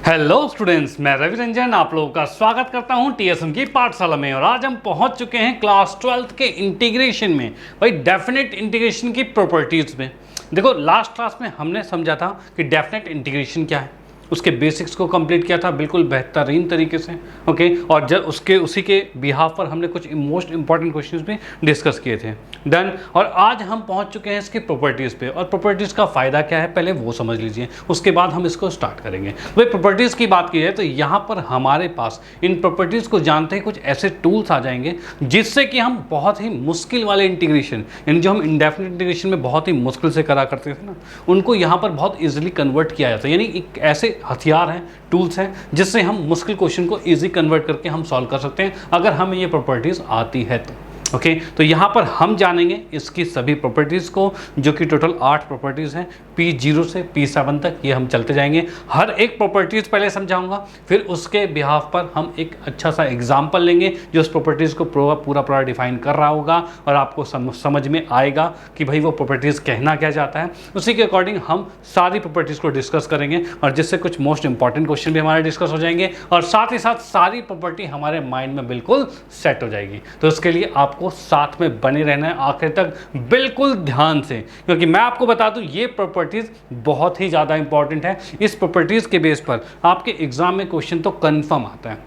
Hello students, मैं रवि रंजन आप लोगों का स्वागत करता हूं टीएसएम की पाठशाला में। और आज हम पहुंच चुके हैं क्लास 12th के इंटीग्रेशन में, भाई डेफिनेट इंटीग्रेशन की प्रॉपर्टीज में। देखो, लास्ट क्लास में हमने समझा था कि डेफिनेट इंटीग्रेशन क्या है, उसके बेसिक्स को कंप्लीट किया था बिल्कुल बेहतरीन तरीके से। ओके, और जब उसी के बिहाफ पर हमने कुछ मोस्ट इंपॉर्टेंट क्वेश्चंस भी डिस्कस किए थे। डन। और आज हम पहुंच चुके हैं इसकी प्रॉपर्टीज़ पे, और प्रॉपर्टीज़ का फ़ायदा क्या है पहले वो समझ लीजिए, उसके बाद हम इसको स्टार्ट करेंगे। भाई प्रॉपर्टीज़ की बात की जाए तो यहाँ पर हमारे पास इन प्रॉपर्टीज़ को जानते ही कुछ ऐसे टूल्स आ जाएंगे जिससे कि हम बहुत ही मुश्किल वाले इंटीग्रेशन, यानी जो हम इंडेफिनिट इंटीग्रेशन में बहुत ही मुश्किल से करा करते थे ना, उनको यहाँ पर बहुत ईजिली कन्वर्ट किया जाता है। यानी एक ऐसे हथियार हैं, टूल्स हैं, जिससे हम मुश्किल क्वेश्चन को इजी कन्वर्ट करके हम सॉल्व कर सकते हैं अगर हमें ये प्रॉपर्टीज आती है तो। ओके, तो यहाँ पर हम जानेंगे इसकी सभी प्रॉपर्टीज़ को, जो कि टोटल 8 प्रॉपर्टीज़ हैं, P0 से P7 तक ये हम चलते जाएंगे। हर एक प्रॉपर्टीज़ पहले समझाऊंगा, फिर उसके बिहाफ पर हम एक अच्छा सा एग्जाम्पल लेंगे जो उस प्रॉपर्टीज़ को पूरा डिफाइन कर रहा होगा, और आपको समझ में आएगा कि भाई वो प्रॉपर्टीज़ कहना क्या चाहता है। उसी के अकॉर्डिंग हम सारी प्रॉपर्टीज़ को डिस्कस करेंगे, और जिससे कुछ मोस्ट इंपॉर्टेंट क्वेश्चन भी हमारे डिस्कस हो जाएंगे, और साथ ही साथ सारी प्रॉपर्टी हमारे माइंड में बिल्कुल सेट हो जाएगी। तो इसके लिए आपको साथ में बने रहना है आखिर तक, बिल्कुल ध्यान से, क्योंकि मैं आपको बता दूं ये प्रॉपर्टीज बहुत ही ज़्यादा इंपॉर्टेंट है। इस प्रॉपर्टीज के बेस पर आपके एग्जाम में क्वेश्चन तो कंफर्म आता है,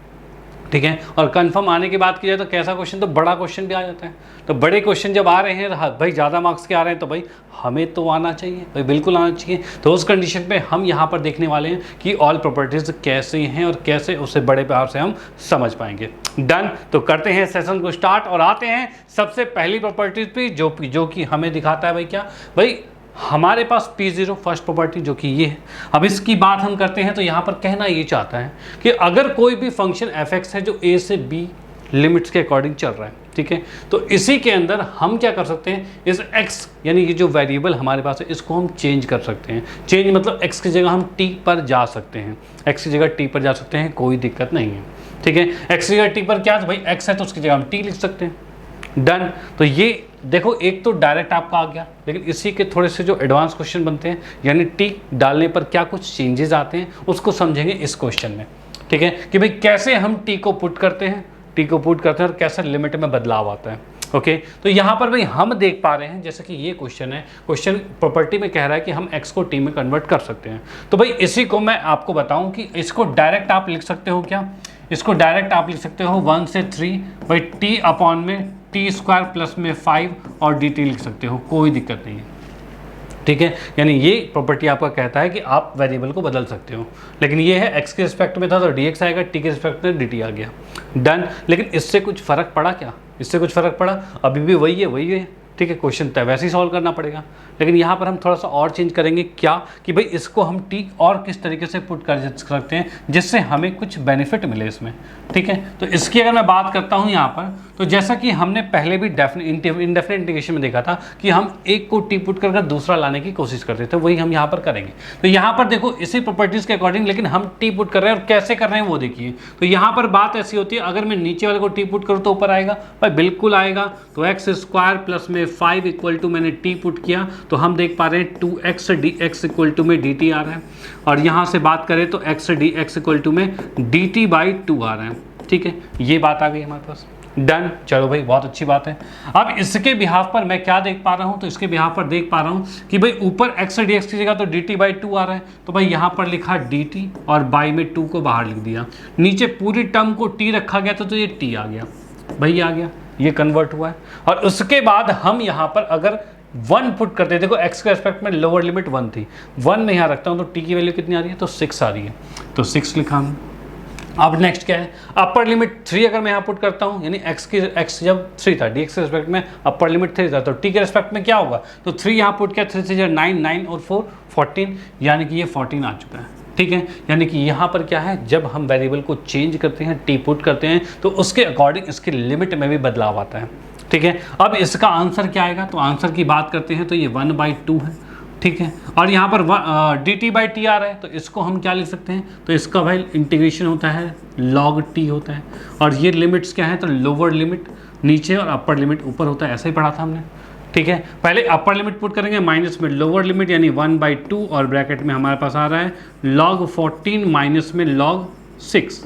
ठीक है। और कंफर्म आने की बात की जाए तो कैसा क्वेश्चन, तो बड़ा क्वेश्चन भी आ जाता है। तो बड़े क्वेश्चन जब आ रहे हैं भाई, ज़्यादा मार्क्स के आ रहे हैं, तो भाई हमें तो आना चाहिए, भाई बिल्कुल आना चाहिए। तो उस कंडीशन पे हम यहाँ पर देखने वाले हैं कि ऑल प्रॉपर्टीज कैसे हैं और कैसे उससे बड़े प्यार से हम समझ पाएंगे। डन। तो करते हैं सेशन को स्टार्ट और आते हैं सबसे पहली प्रॉपर्टीज पे, जो कि हमें दिखाता है भाई क्या, भाई हमारे पास P0 फर्स्ट प्रॉपर्टी जो कि ये है। अब इसकी बात हम करते हैं तो यहाँ पर कहना ये चाहता है कि अगर कोई भी फंक्शन f(x) है जो a से b लिमिट्स के अकॉर्डिंग चल रहा है, ठीक है, तो इसी के अंदर हम क्या कर सकते हैं, इस x यानी ये जो वेरिएबल हमारे पास है इसको हम चेंज कर सकते हैं। चेंज मतलब x की जगह हम t पर जा सकते हैं, x की जगह t पर जा सकते हैं, कोई दिक्कत नहीं है, ठीक है। x की जगह t पर क्या, तो भाई x है तो उसकी जगह हम t लिख सकते हैं। डन। तो ये देखो, एक तो डायरेक्ट आपका आ गया, लेकिन इसी के थोड़े से जो एडवांस क्वेश्चन बनते हैं, यानी टी डालने पर क्या कुछ चेंजेस आते हैं, उसको समझेंगे इस क्वेश्चन में, ठीक है, कि भाई कैसे हम टी को पुट करते हैं और कैसे लिमिट में बदलाव आता है। ओके, तो यहाँ पर भाई हम देख पा रहे हैं, जैसे कि ये क्वेश्चन है, क्वेश्चन प्रॉपर्टी में कह रहा है कि हम x को t में कन्वर्ट कर सकते हैं। तो भाई इसी को मैं आपको बताऊं कि इसको डायरेक्ट आप लिख सकते हो क्या, इसको डायरेक्ट आप लिख सकते हो 1 से 3 भाई t अपॉन में t² प्लस में 5 और dt लिख सकते हो, कोई दिक्कत नहीं है, ठीक है। यानी ये प्रॉपर्टी आपका कहता है कि आप वेरिएबल को बदल सकते हो, लेकिन ये है x के रिस्पेक्ट में था तो dx आएगा, t के रिस्पेक्ट में dt आ गया। डन। लेकिन इससे कुछ फ़र्क पड़ा क्या, इससे कुछ फ़र्क पड़ा, अभी भी वही है, ठीक है। क्वेश्चन तो वैसे ही सॉल्व करना पड़ेगा, लेकिन यहाँ पर हम थोड़ा सा और चेंज करेंगे, क्या कि भाई इसको हम टी और किस तरीके से पुट कर सकते हैं जिससे हमें कुछ बेनिफिट मिले इसमें, ठीक है। तो इसकी अगर मैं बात करता हूँ यहाँ पर, तो जैसा कि हमने पहले भी इंडेफिनिट इंटीग्रेशन में देखा था कि हम एक को टी पुट कर दूसरा लाने की कोशिश करते थे, वही हम यहाँ पर करेंगे। तो यहाँ पर देखो इसी प्रॉपर्टीज़ के अकॉर्डिंग, लेकिन हम टी पुट कर रहे हैं और कैसे कर रहे हैं वो देखिए। तो यहाँ पर बात ऐसी होती है, अगर मैं नीचे वाले को टी पुट करूँ तो ऊपर आएगा, भाई बिल्कुल आएगा। तो x² प्लस में 5 इक्वल टू मैंने t पुट किया तो हम देख पा रहे हैं 2x dx इक्वल टू में dt आ रहा है, और यहाँ से बात करें तो x dx इक्वल टू में dt/2 आ रहा है, ठीक है। ये बात आ गई हमारे पास। डन। चलो भाई बहुत अच्छी बात है। अब इसके बिहाफ पर मैं क्या देख पा रहा हूँ, तो इसके बिहाफ पर देख पा रहा हूँ कि भाई ऊपर x dx की जगह तो dt/2 आ रहा है, तो भाई यहाँ पर लिखा dt और बाई में 2 को बाहर लिख दिया, नीचे पूरी टर्म को t रखा गया तो ये t आ गया, भाई आ गया, ये कन्वर्ट हुआ है। और उसके बाद हम यहाँ पर अगर 1 पुट करते हैं, देखो x के रेस्पेक्ट में लोअर लिमिट 1 थी, 1 में यहाँ रखता हूँ तो t की वैल्यू कितनी आ रही है, तो 6 आ रही है, तो 6 लिखा हम। अब नेक्स्ट क्या है, अपर लिमिट 3 अगर मैं यहाँ पुट करता हूँ, यानी x जब 3 था, dx के रेस्पेक्ट में अपर लिमिट 3 था, तो t के रेस्पेक्ट में क्या होगा, तो 3 यहाँ पुट किया, 3 से 9, 9 और 4 14, यानी कि ये 14 आ चुका है, ठीक है। यानी कि यहाँ पर क्या है, जब हम वेरिएबल को चेंज करते हैं, टी पुट करते हैं, तो उसके अकॉर्डिंग इसकी लिमिट में भी बदलाव आता है, ठीक है। अब इसका आंसर क्या आएगा, तो आंसर की बात करते हैं तो ये 1/2 है, ठीक है। और यहाँ पर dt/t आ रहा है, तो इसको हम क्या लिख सकते हैं, तो इसका भाई इंटीग्रेशन होता है log t होता है, और ये लिमिट्स क्या है, तो लोअर लिमिट नीचे और अपर लिमिट ऊपर होता है, ऐसा ही पढ़ा था हमने, ठीक है, पहले अपर लिमिट पुट करेंगे, माइनस में लोअर लिमिट यानी 1/2 और ब्रैकेट में हमारे पास आ रहा है log 14 माइनस में log 6।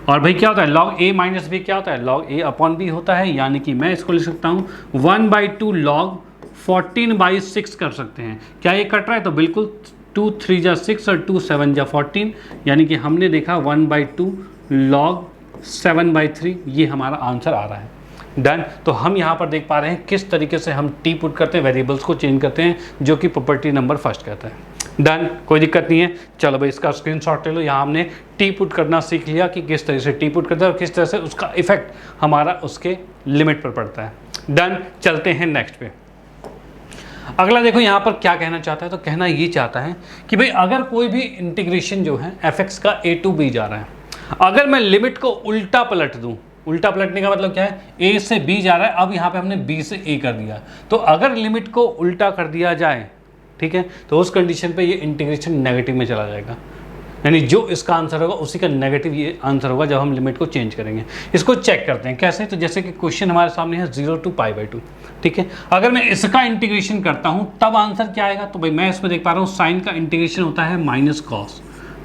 और भाई क्या होता है log a माइनस b, क्या होता है log a अपॉन b होता है, यानी कि मैं इसको लिख सकता हूँ 1/2 log 14/6 कर सकते हैं। क्या ये कट रहा है? तो बिल्कुल 2 3 जा 6 और 2 7 जा 14, यानी कि हमने देखा 1/2 log 7/3, ये हमारा आंसर आ रहा है। डन। तो हम यहाँ पर देख पा रहे हैं किस तरीके से हम टी पुट करते हैं, वेरिएबल्स को चेंज करते हैं, जो कि प्रॉपर्टी नंबर फर्स्ट कहता है। डन, कोई दिक्कत नहीं है। चलो भाई इसका स्क्रीनशॉट ले लो। यहाँ हमने टी पुट करना सीख लिया कि किस तरह से टी पुट करते हैं और किस तरह से उसका इफेक्ट हमारा उसके लिमिट पर पड़ता है। डन, चलते हैं नेक्स्ट पे। अगला देखो यहाँ पर क्या कहना चाहता है, तो कहना ये चाहता है कि भाई अगर कोई भी इंटीग्रेशन जो है fx का a to b जा रहा है, अगर मैं लिमिट को उल्टा पलट दूं, उल्टा पलटने का मतलब क्या है, a से b जा रहा है, अब यहाँ पे हमने b से a कर दिया, तो अगर लिमिट को उल्टा कर दिया जाए, ठीक है, तो उस कंडीशन पे ये इंटीग्रेशन नेगेटिव में चला जाएगा, यानी जो इसका आंसर होगा उसी का नेगेटिव ये आंसर होगा जब हम लिमिट को चेंज करेंगे। इसको चेक करते हैं कैसे, तो जैसे कि क्वेश्चन हमारे सामने है 0 to π/2, ठीक है, अगर मैं इसका इंटीग्रेशन करता हूँ तब आंसर क्या आएगा, तो भाई मैं इसमें देख पा रहा हूँ साइन का इंटीग्रेशन होता है माइनस कॉस,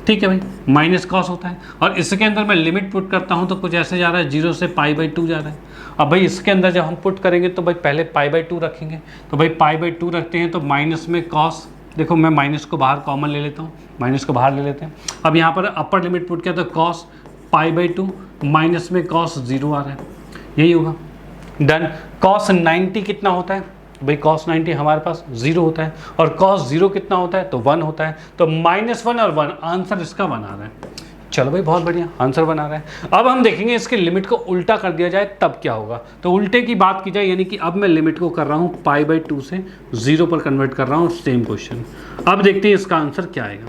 ठीक है भाई, माइनस कॉस होता है, और इसके अंदर मैं लिमिट पुट करता हूँ तो कुछ ऐसे जा रहा है 0 से π/2 जा रहा है। अब भाई इसके अंदर जब हम पुट करेंगे तो भाई पहले π/2 रखेंगे, तो भाई π/2 रखते हैं तो माइनस में कॉस, देखो मैं माइनस को बाहर कॉमन ले लेता हूँ, माइनस को बाहर ले लेते हैं। अब यहाँ पर अपर लिमिट पुट किया तो कॉस π/2 माइनस में कॉस 0 आ रहा है, यही होगा। डन। कॉस 90 कितना होता है, भाई कॉस 90 हमारे पास 0 होता है, और कॉस 0 कितना होता है, तो 1 होता है, तो -1 और 1, आंसर इसका 1 आ रहा है। चलो भाई बहुत बढ़िया, आंसर बना रहा है। अब हम देखेंगे इसके लिमिट को उल्टा कर दिया जाए तब क्या होगा, तो उल्टे की बात की जाए, यानी कि अब मैं लिमिट को कर रहा हूँ π/2 से 0 पर कन्वर्ट कर रहा हूँ, सेम क्वेश्चन। अब देखते हैं इसका आंसर क्या आएगा।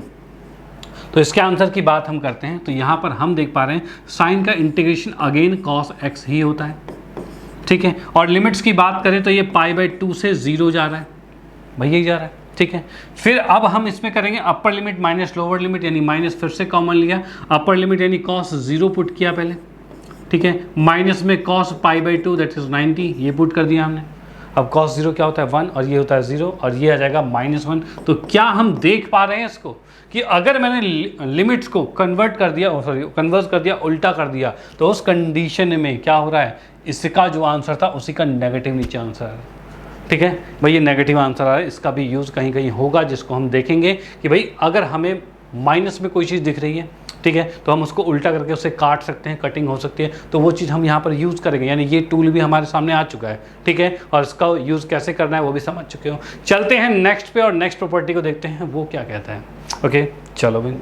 तो इसके आंसर की बात हम करते हैं, तो यहाँ पर हम देख पा रहे हैं साइन का इंटीग्रेशन अगेन cos x ही होता है, ठीक है, और लिमिट्स की बात करें तो ये π/2 से 0 जा रहा है, भाई यही जा रहा है, ठीक है। फिर अब हम इसमें करेंगे upper limit minus lower limit, यानी माइनस फिर से कॉमन लिया, अपर लिमिट यानी cos 0 पुट किया पहले, ठीक है, माइनस में cos π/2 दैट इज 90, ये पुट कर दिया हमने। अब cos 0 क्या होता है 1 और ये होता है 0, और ये आ जाएगा -1। तो क्या हम देख पा रहे हैं इसको कि अगर मैंने लिमिट्स को कन्वर्ट कर दिया, कन्वर्ट कर दिया, उल्टा कर दिया, तो उस कंडीशन में क्या हो रहा है, इसका जो आंसर था उसी का नेगेटिव नीचे आंसर है, ठीक है भाई, ये नेगेटिव आंसर आ रहा है। इसका भी यूज़ कहीं कहीं होगा जिसको हम देखेंगे कि भाई अगर हमें माइनस में कोई चीज़ दिख रही है, ठीक है, तो हम उसको उल्टा करके उसे काट सकते हैं, कटिंग हो सकती है, तो वो चीज़ हम यहाँ पर यूज़ करेंगे, यानी ये टूल भी हमारे सामने आ चुका है, ठीक है, और इसका यूज़ कैसे करना है वो भी समझ चुके हो। चलते हैं नेक्स्ट पे और नेक्स्ट प्रॉपर्टी को देखते हैं वो क्या कहता है। ओके चलो भाई,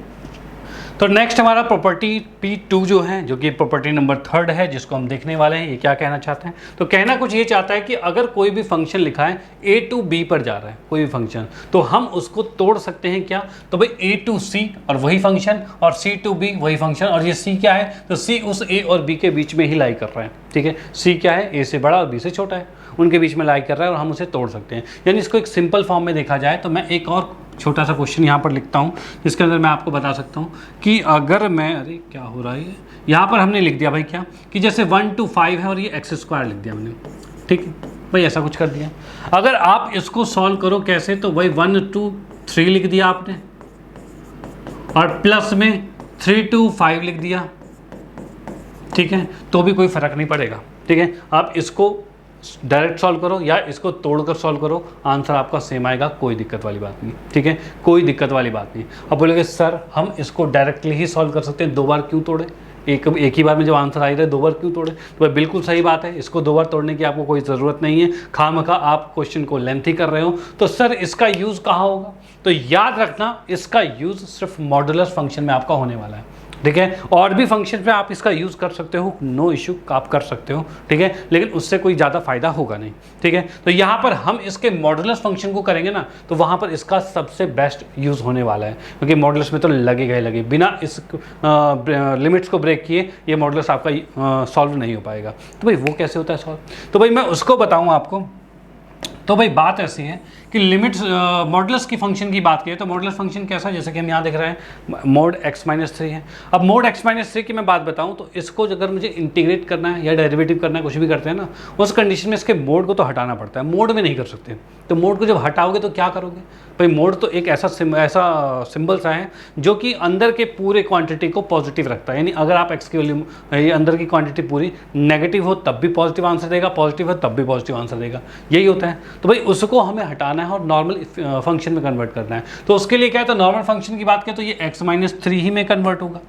तो नेक्स्ट हमारा प्रॉपर्टी P2 जो है, जो कि प्रॉपर्टी नंबर 3 है, जिसको हम देखने वाले हैं, ये क्या कहना चाहते हैं, तो कहना कुछ ये चाहता है कि अगर कोई भी फंक्शन लिखा है a to b पर जा रहा है, कोई भी फंक्शन, तो हम उसको तोड़ सकते हैं क्या, तो भाई a to c और वही फंक्शन, और c to b वही फंक्शन, और ये c क्या है, तो c उस a और b के बीच में ही लाई कर रहा है, ठीक है, c क्या है, a से बड़ा और b से छोटा है, उनके बीच में लाई कर रहा है और हम उसे तोड़ सकते हैं। यानी इसको एक सिंपल फॉर्म में देखा जाए तो मैं एक और छोटा सा क्वेश्चन यहाँ पर लिखता हूँ, जिसके अंदर मैं आपको बता सकता हूँ कि अगर मैं, अरे क्या हो रहा है, यहाँ पर हमने लिख दिया भाई क्या, कि जैसे 1 to 5 है और ये x² लिख दिया हमने, ठीक है भाई, ऐसा कुछ कर दिया। अगर आप इसको सॉल्व करो कैसे, तो भाई 1 to 3 लिख दिया आपने, और प्लस में 3 to 5 लिख दिया, ठीक है, तो भी कोई फ़र्क नहीं पड़ेगा, ठीक है। आप इसको डायरेक्ट सॉल्व करो या इसको तोड़कर सॉल्व करो, आंसर आपका सेम आएगा, कोई दिक्कत वाली बात नहीं, ठीक है, कोई दिक्कत वाली बात नहीं। अब बोलोगे सर हम इसको डायरेक्टली ही सॉल्व कर सकते हैं, 2 बार क्यों तोड़े, एक ही बार में जब आंसर आ रहा है 2 बार क्यों तोड़े, तो भाई बिल्कुल सही बात है, इसको 2 बार तोड़ने की आपको कोई ज़रूरत नहीं है, खामखा आप क्वेश्चन को लेंथी कर रहे हो। तो सर इसका यूज़ कहाँ होगा, तो याद रखना इसका यूज़ सिर्फ मॉडुलस फंक्शन में आपका होने वाला है, ठीक है, और भी फंक्शन पे आप इसका यूज़ कर सकते हो, नो इशू, आप कर सकते हो, ठीक है, लेकिन उससे कोई ज़्यादा फायदा होगा नहीं, ठीक है। तो यहाँ पर हम इसके मॉडुलस फंक्शन को करेंगे ना, तो वहाँ पर इसका सबसे बेस्ट यूज़ होने वाला है, क्योंकि मॉडुलस में तो लगेगा ही लगे, बिना इस लिमिट्स को ब्रेक किए ये मॉडुलस आपका सॉल्व नहीं हो पाएगा। तो भाई वो कैसे होता है सॉल्व, तो भाई मैं उसको बताऊँ आपको। तो भाई बात ऐसी है कि लिमिट मॉडुलस की फंक्शन की बात करें तो मॉडुलस फंक्शन कैसा है, जैसे कि हम यहाँ देख रहे हैं मोड x-3 है। अब मोड x-3 की मैं बात बताऊँ तो इसको अगर मुझे इंटीग्रेट करना है या डेरिवेटिव करना है, कुछ भी करते हैं ना, उस कंडीशन में इसके मोड को तो हटाना पड़ता है, मोड में नहीं कर सकते। तो मोड को जब हटाओगे तो क्या करोगे भाई, मोड तो एक ऐसा सिंबल सा है जो कि अंदर के पूरे क्वांटिटी को पॉजिटिव रखता है। यानी अगर आप x की वैल्यू, ये अंदर की क्वांटिटी पूरी नेगेटिव हो तब भी पॉजिटिव आंसर देगा, पॉजिटिव हो तब भी पॉजिटिव आंसर देगा, यही होता है। तो भाई उसको हमें हटाना है और नॉर्मल फंक्शन में कन्वर्ट करना है। तो उसके लिए क्या है, तो नॉर्मल फंक्शन की बात करें तो ये x-3 ही में कन्वर्ट होगा।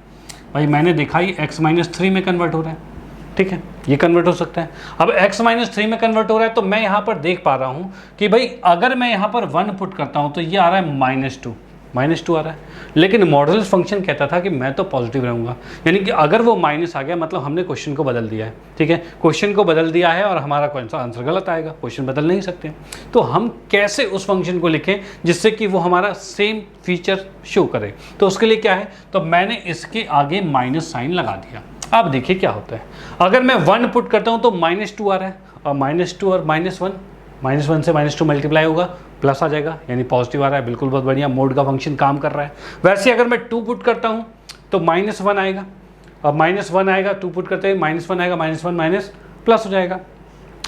भाई मैंने देखा ही x-3 में कन्वर्ट हो रहा है, ठीक है, ये कन्वर्ट हो सकता है। अब x-3 में कन्वर्ट हो रहा है तो मैं यहाँ पर देख पा रहा हूँ कि भाई अगर मैं यहाँ पर 1 पुट करता हूँ तो ये आ रहा है -2 आ रहा है। लेकिन मॉडुलस फंक्शन कहता था कि मैं तो पॉजिटिव रहूँगा, यानी कि अगर वो माइनस आ गया मतलब हमने क्वेश्चन को बदल दिया है, ठीक है, क्वेश्चन को बदल दिया है और हमारा कौन सा आंसर गलत आएगा, क्वेश्चन बदल नहीं सकते। तो हम कैसे उस फंक्शन को लिखें जिससे कि वो हमारा सेम फीचर शो करे, तो उसके लिए क्या है, तो मैंने इसके आगे माइनस साइन लगा दिया। अब देखिए क्या होता है, अगर मैं 1 पुट करता हूँ तो -2 आ रहा है, और -2 और -1 से -2 मल्टीप्लाई होगा, प्लस आ जाएगा, यानी पॉजिटिव आ रहा है। बिल्कुल, बहुत बढ़िया, मोड का फंक्शन काम कर रहा है। वैसे अगर मैं 2 पुट करता हूँ तो -1 आएगा, और -1 आएगा, 2 पुट करते हैं -1 आएगा, -1 माइनस प्लस हो जाएगा,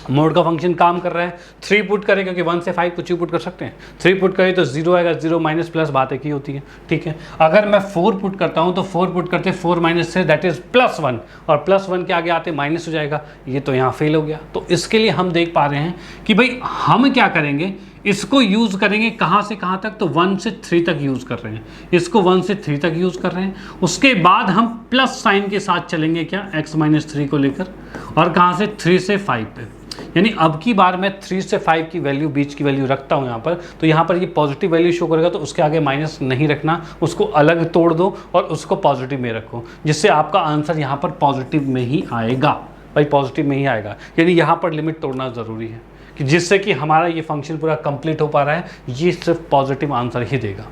मोड का फंक्शन काम कर रहा है। 3 पुट करें क्योंकि 1 से 5 कुछ भी पुट कर सकते हैं, 3 पुट करें तो 0 आएगा, 0 माइनस प्लस बात एक ही होती है, ठीक है। अगर मैं 4 पुट करता हूं तो 4 पुट करते 4 माइनस से दैट इज +1, और +1 के आगे आते माइनस हो जाएगा, ये तो यहाँ फेल हो गया। तो इसके लिए हम देख पा रहे हैं कि भाई हम क्या करेंगे, इसको यूज़ करेंगे कहाँ से कहाँ तक, तो 1 से 3 तक यूज़ कर रहे हैं, इसको 1 से 3 तक यूज़ कर रहे हैं। उसके बाद हम प्लस साइन के साथ चलेंगे क्या, x-3 को लेकर, और कहाँ से 3 से 5 पे, यानी अब की बार मैं 3 से 5 की वैल्यू, बीच की वैल्यू रखता हूँ यहाँ पर, तो यहाँ पर ये पॉजिटिव वैल्यू शो करेगा, तो उसके आगे माइनस नहीं रखना, उसको अलग तोड़ दो और उसको पॉजिटिव में रखो, जिससे आपका आंसर यहाँ पर पॉजिटिव में ही आएगा। भाई पॉजिटिव में ही आएगा, यानी यहाँ पर लिमिट तोड़ना ज़रूरी है कि जिससे कि हमारा ये फंक्शन पूरा कंप्लीट हो पा रहा है, ये सिर्फ पॉजिटिव आंसर ही देगा।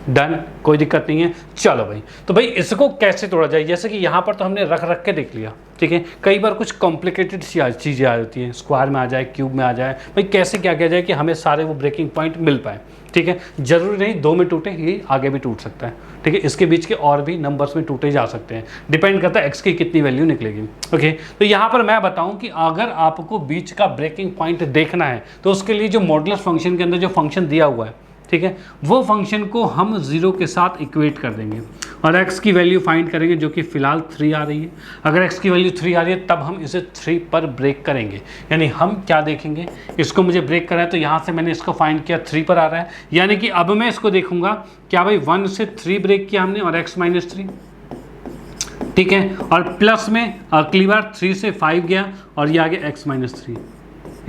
डन, कोई दिक्कत नहीं है। चलो भाई, तो भाई इसको कैसे तोड़ा जाए, जैसे कि यहाँ पर तो हमने रख के देख लिया, ठीक है। कई बार कुछ कॉम्प्लिकेटेड चीज़ें आ जाती हैं, स्क्वायर में आ जाए, क्यूब में आ जाए, भाई कैसे क्या किया जाए कि हमें सारे वो ब्रेकिंग पॉइंट मिल पाए, ठीक है। जरूरी नहीं 2 में टूटे, ये आगे भी टूट सकता है, ठीक है। इसके बीच के और भी नंबर्स में टूटे जा सकते हैं, डिपेंड करता है एक्स की कितनी वैल्यू निकलेगी, ओके। तो यहाँ पर मैं बताऊँ कि अगर आपको बीच का ब्रेकिंग पॉइंट देखना है तो उसके लिए जो मॉडुलस फंक्शन के अंदर जो फंक्शन दिया हुआ है, ठीक है, वो फंक्शन को हम 0 के साथ इक्वेट कर देंगे और x की वैल्यू फाइंड करेंगे जो कि फ़िलहाल 3 आ रही है। अगर x की वैल्यू 3 आ रही है तब हम इसे 3 पर ब्रेक करेंगे, यानी हम क्या देखेंगे, इसको मुझे ब्रेक करा है तो यहाँ से मैंने इसको फाइंड किया 3 पर आ रहा है, यानी कि अब मैं इसको देखूंगा क्या भाई 1 से 3 ब्रेक किया हमने और x-3, ठीक है, और प्लस में अगली बार 3 से 5 गया और ये आगे x-3।